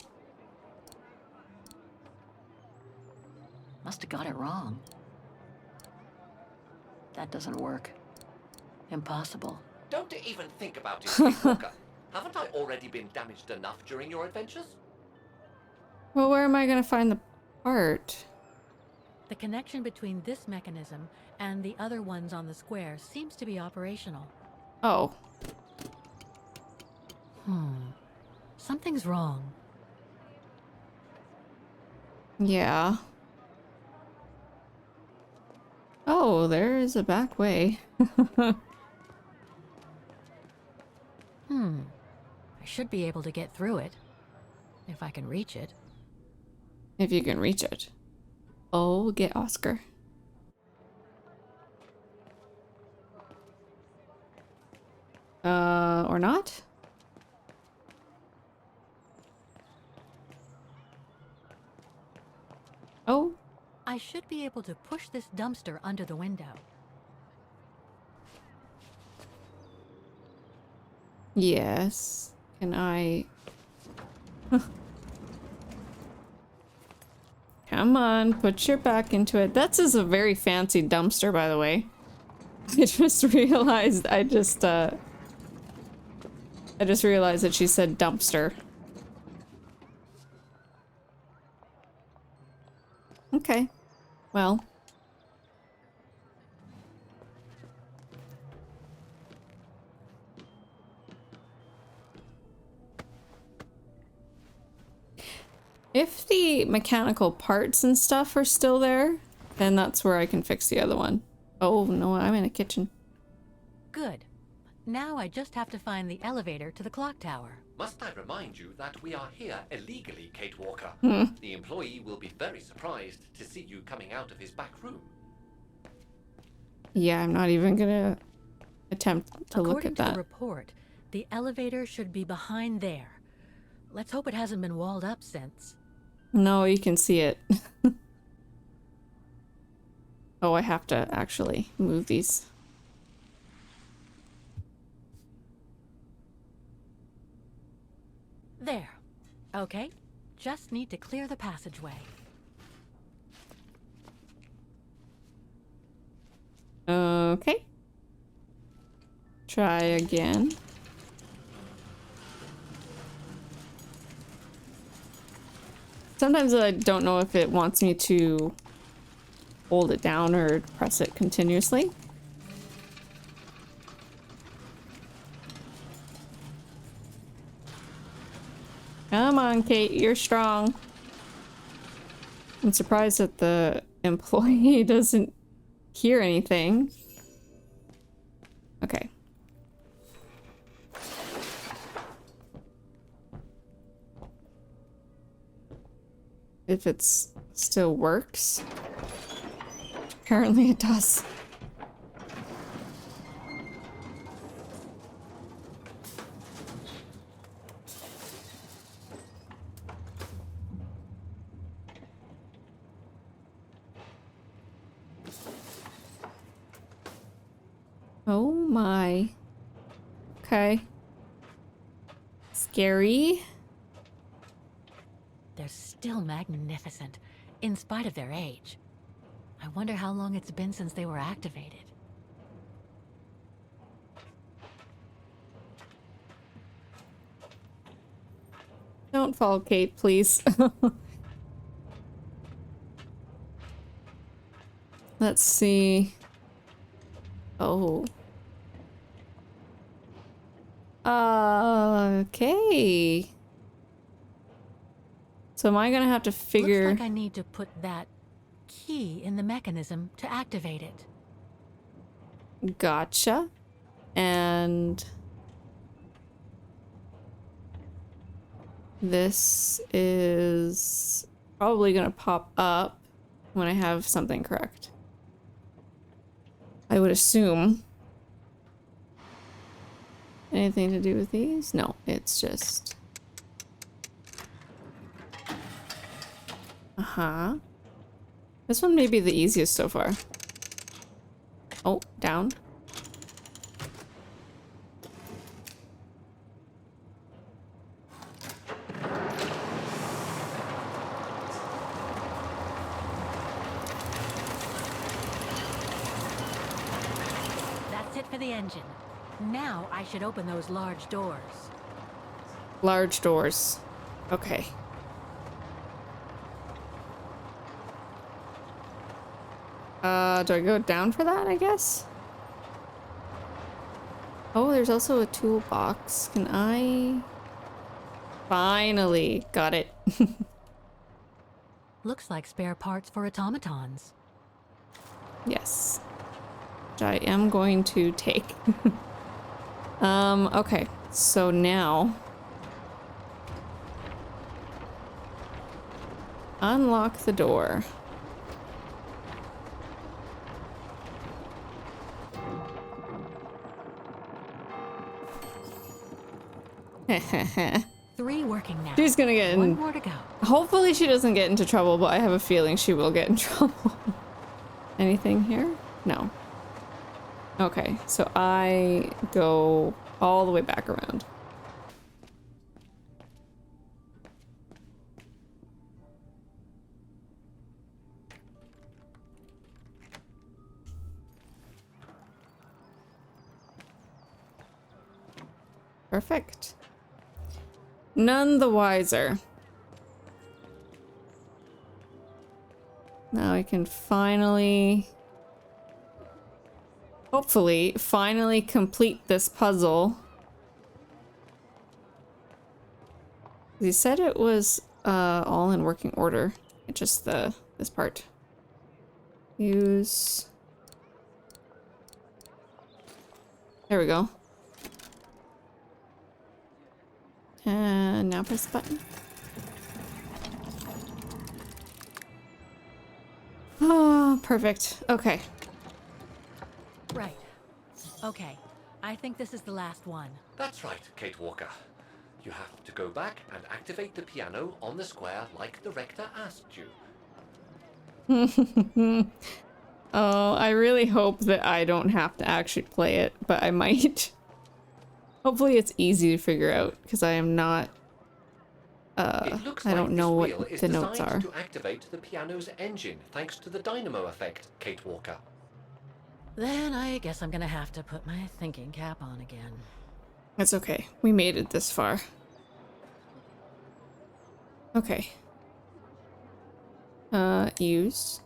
Must have got it wrong. That doesn't work. Impossible. Don't even think about it, Kate Walker. Haven't I already been damaged enough during your adventures? Well, where am I gonna find the part? The connection between this mechanism and the other ones on the square seems to be operational. Oh. Something's wrong. Yeah. Oh, there is a back way. I should be able to get through it. If I can reach it. If you can reach it. Oh, get Oscar. Or not? Oh. I should be able to push this dumpster under the window. Yes. Can I... Come on, put your back into it. That's just a very fancy dumpster, by the way. I just realized I just realized that she said dumpster. Okay. Well. If the mechanical parts and stuff are still there, then that's where I can fix the other one. Oh no, I'm in a kitchen. Good. Now I just have to find the elevator to the clock tower. Must I remind you that we are here illegally, Kate Walker? The employee will be very surprised to see you coming out of his back room. Yeah, I'm not even gonna attempt to look at According to that. the report, the elevator should be behind there. Let's hope it hasn't been walled up since. No, you can see it. Oh, I have to actually move these. There. Okay. Just need to clear the passageway. Okay. Try again. Sometimes I don't know if it wants me to hold it down or press it continuously. Come on, Kate, you're strong. I'm surprised that the employee doesn't hear anything. Okay. If it's still works. Apparently it does. Oh my. Okay. Scary. They're still magnificent, in spite of their age. I wonder how long it's been since they were activated. Don't fall, Kate, please. Let's see. Oh. Okay. So am I gonna have to figure... Looks like I need to put that key in the mechanism to activate it. Gotcha. And... this is probably gonna pop up when I have something correct. I would assume. Anything to do with these? No, it's just... Uh-huh. This one may be the easiest so far. Oh, down. That's it for the engine. Now I should open those large doors. Large doors. Okay. Do I go down for that, I guess? Oh, there's also a toolbox. Can I... Finally! Got it. Looks like spare parts for automatons. Yes. Which I am going to take. Okay. So now... unlock the door. Three working now. She's gonna get in... One more to go. Hopefully she doesn't get into trouble, but I have a feeling she will get in trouble. Anything here? No. Okay, so I go all the way back around. Perfect. None the wiser. Now I can finally, hopefully, finally complete this puzzle. He said it was all in working order. It's just this part. Use. There we go. And now press the button. Oh, perfect. Okay. Right. Okay. I think this is the last one. That's right, Kate Walker. You have to go back and activate the piano on the square like the rector asked you. Oh, I really hope that I don't have to actually play it, but I might. Hopefully it's easy to figure out, because I am not... I don't know what the notes are. To activate the piano's engine, thanks to the dynamo effect, Kate Walker. Then I guess I'm gonna have to put my thinking cap on again. It's okay. We made it this far. Okay. Use.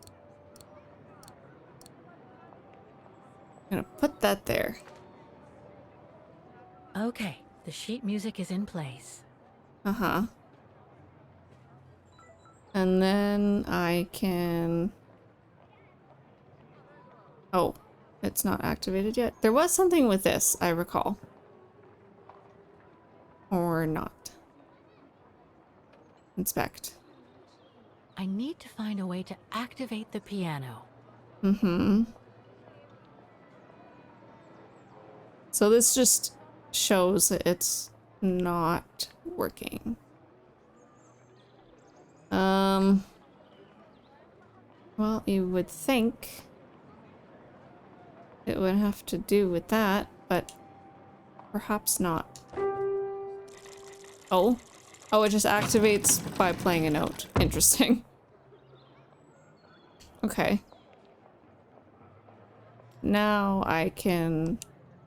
I'm gonna put that there. Okay, the sheet music is in place. Uh-huh. And then I can... Oh, it's not activated yet. There was something with this, I recall. Or not. Inspect. I need to find a way to activate the piano. Mm-hmm. So this just shows that it's not working. Well, you would think it would have to do with that, but perhaps not. Oh. Oh, it just activates by playing a note. Interesting. Okay. Now I can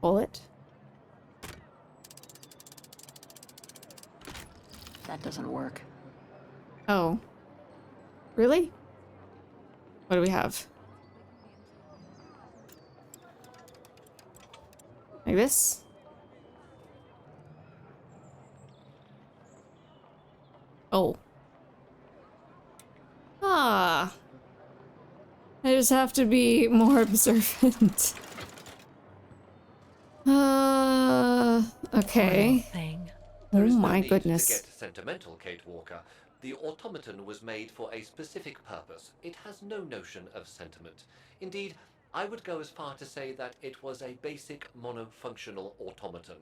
pull it. That doesn't work. Oh. Really? What do we have? Like this? Oh. Ah. I just have to be more observant. Okay. There Oh is no my need goodness. to get sentimental, Kate Walker. The automaton was made for a specific purpose. It has no notion of sentiment. Indeed, I would go as far to say that it was a basic monofunctional automaton,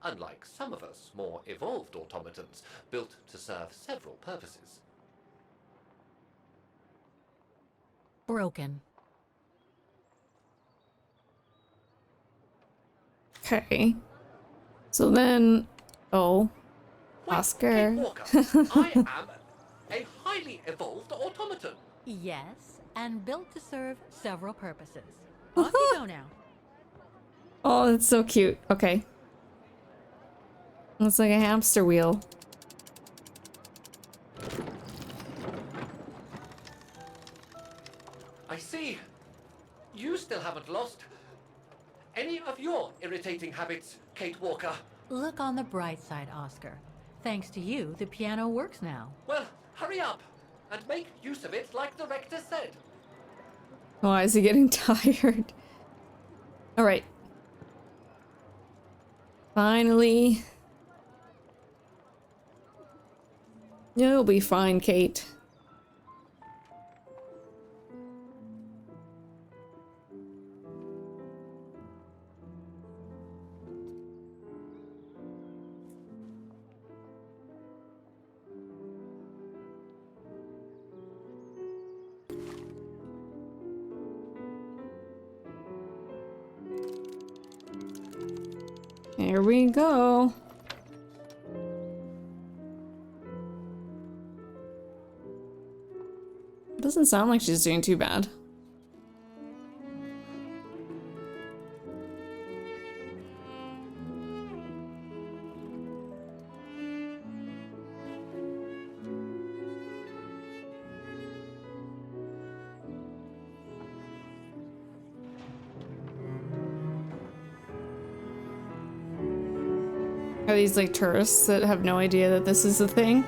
unlike some of us more evolved automatons, built to serve several purposes. Broken. Okay. So then, oh, Kate Oscar. Walker, I am a highly evolved automaton. Yes, and built to serve several purposes. Off you go now. Oh, that's so cute. Okay. It's like a hamster wheel. I see. You still haven't lost any of your irritating habits, Kate Walker. Look on the bright side, Oscar. Thanks to you, the piano works now. Well, hurry up and make use of it like the rector said. Why is he getting tired? All right. Finally. You'll be fine, Kate. Here we go. Doesn't sound like she's doing too bad. Are these like tourists that have no idea that this is a thing?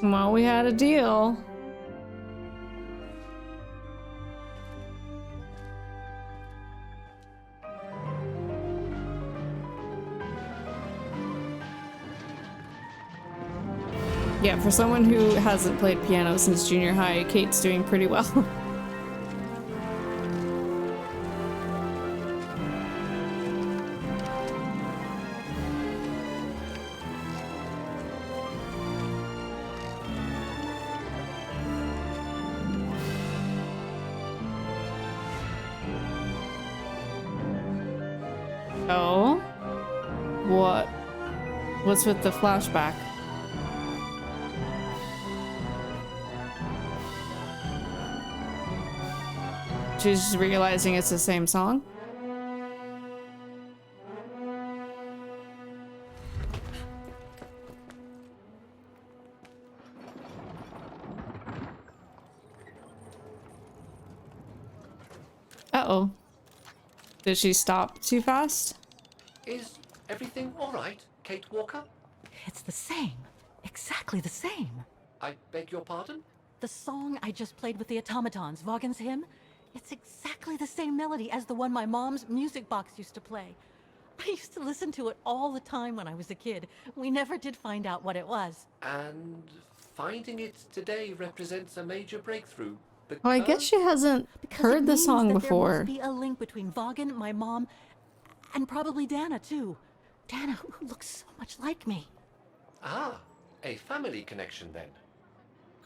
Well, we had a deal. Yeah, for someone who hasn't played piano since junior high, Kate's doing pretty well. Oh? What? What's with the flashback? She's just realizing it's the same song? Uh-oh. Did she stop too fast? Is everything all right, Kate Walker? It's the same. Exactly the same. I beg your pardon? The song I just played with the automatons, Vaughan's hymn, it's exactly the same melody as the one my mom's music box used to play. I used to listen to it all the time when I was a kid. We never did find out what it was. And finding it today represents a major breakthrough. Oh, I guess she hasn't heard it the means song that before. There must be a link between Vaughan, my mom, and probably Dana, too. Dana, who looks so much like me. Ah, a family connection then.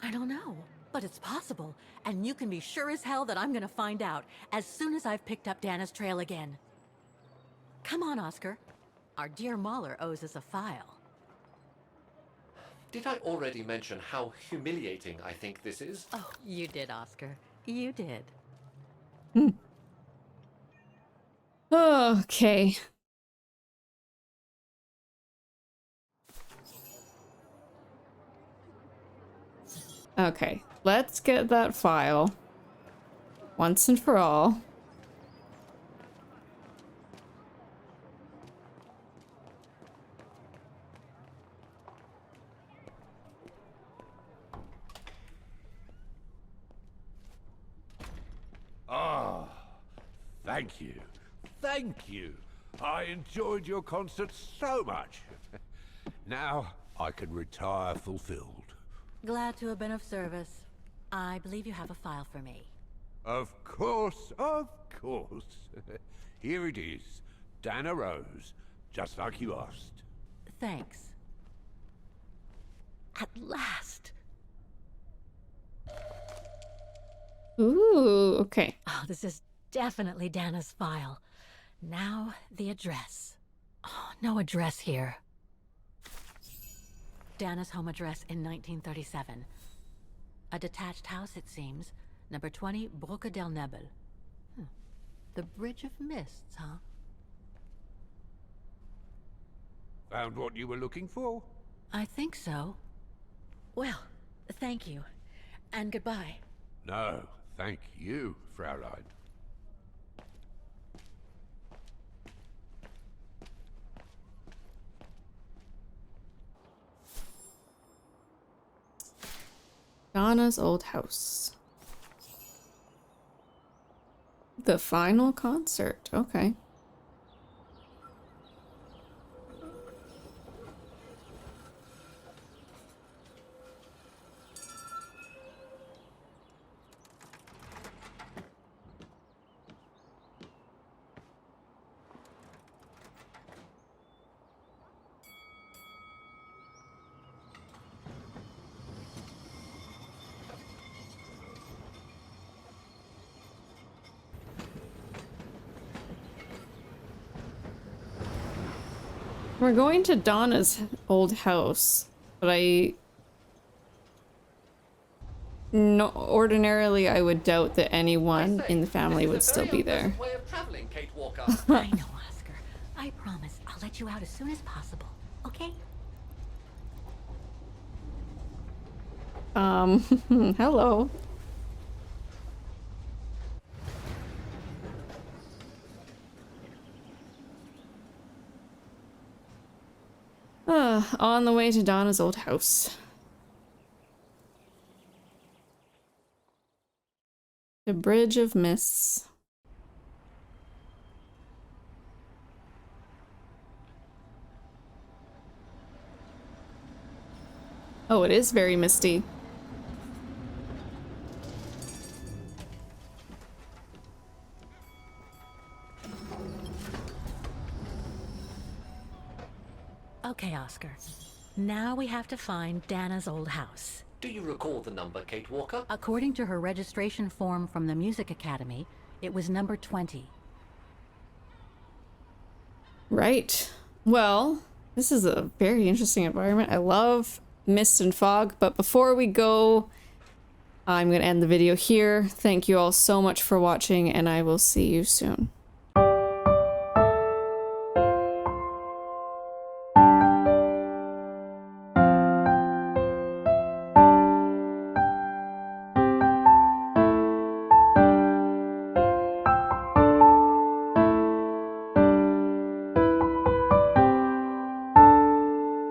I don't know, but it's possible. And you can be sure as hell that I'm gonna find out as soon as I've picked up Dana's trail again. Come on, Oscar. Our dear Mahler owes us a file. Did I already mention how humiliating I think this is? Oh, you did, Oscar. You did. Okay. Okay, let's get that file once and for all. Ah, thank you. Thank you. I enjoyed your concert so much. Now I can retire fulfilled. Glad to have been of service. I believe you have a file for me. Of course, of course. Here it is. Dana Rose, just like you asked. Thanks. At last. Ooh, okay. Oh, this is definitely Dana's file. Now, the address. Oh, no address here. Dana's home address in 1937. A detached house, it seems. Number 20, Brücke del Nebel. The Bridge of Mists, huh? Found what you were looking for? I think so. Well, thank you. And goodbye. No, thank you, Fraulein. Donna's old house. The final concert. Okay. We're going to Donna's old house, but no, ordinarily I would doubt that anyone in the family would still be there. Way of traveling, Kate Walker. I know, Oscar. I promise I'll let you out as soon as possible, okay? Hello. On the way to Donna's old house. The Bridge of Mists. Oh, it is very misty. Okay, Oscar. Now we have to find Dana's old house. Do you recall the number, Kate Walker? According to her registration form from the Music Academy, it was number 20. Right. Well, this is a very interesting environment. I love mist and fog, but before we go, I'm going to end the video here. Thank you all so much for watching, and I will see you soon.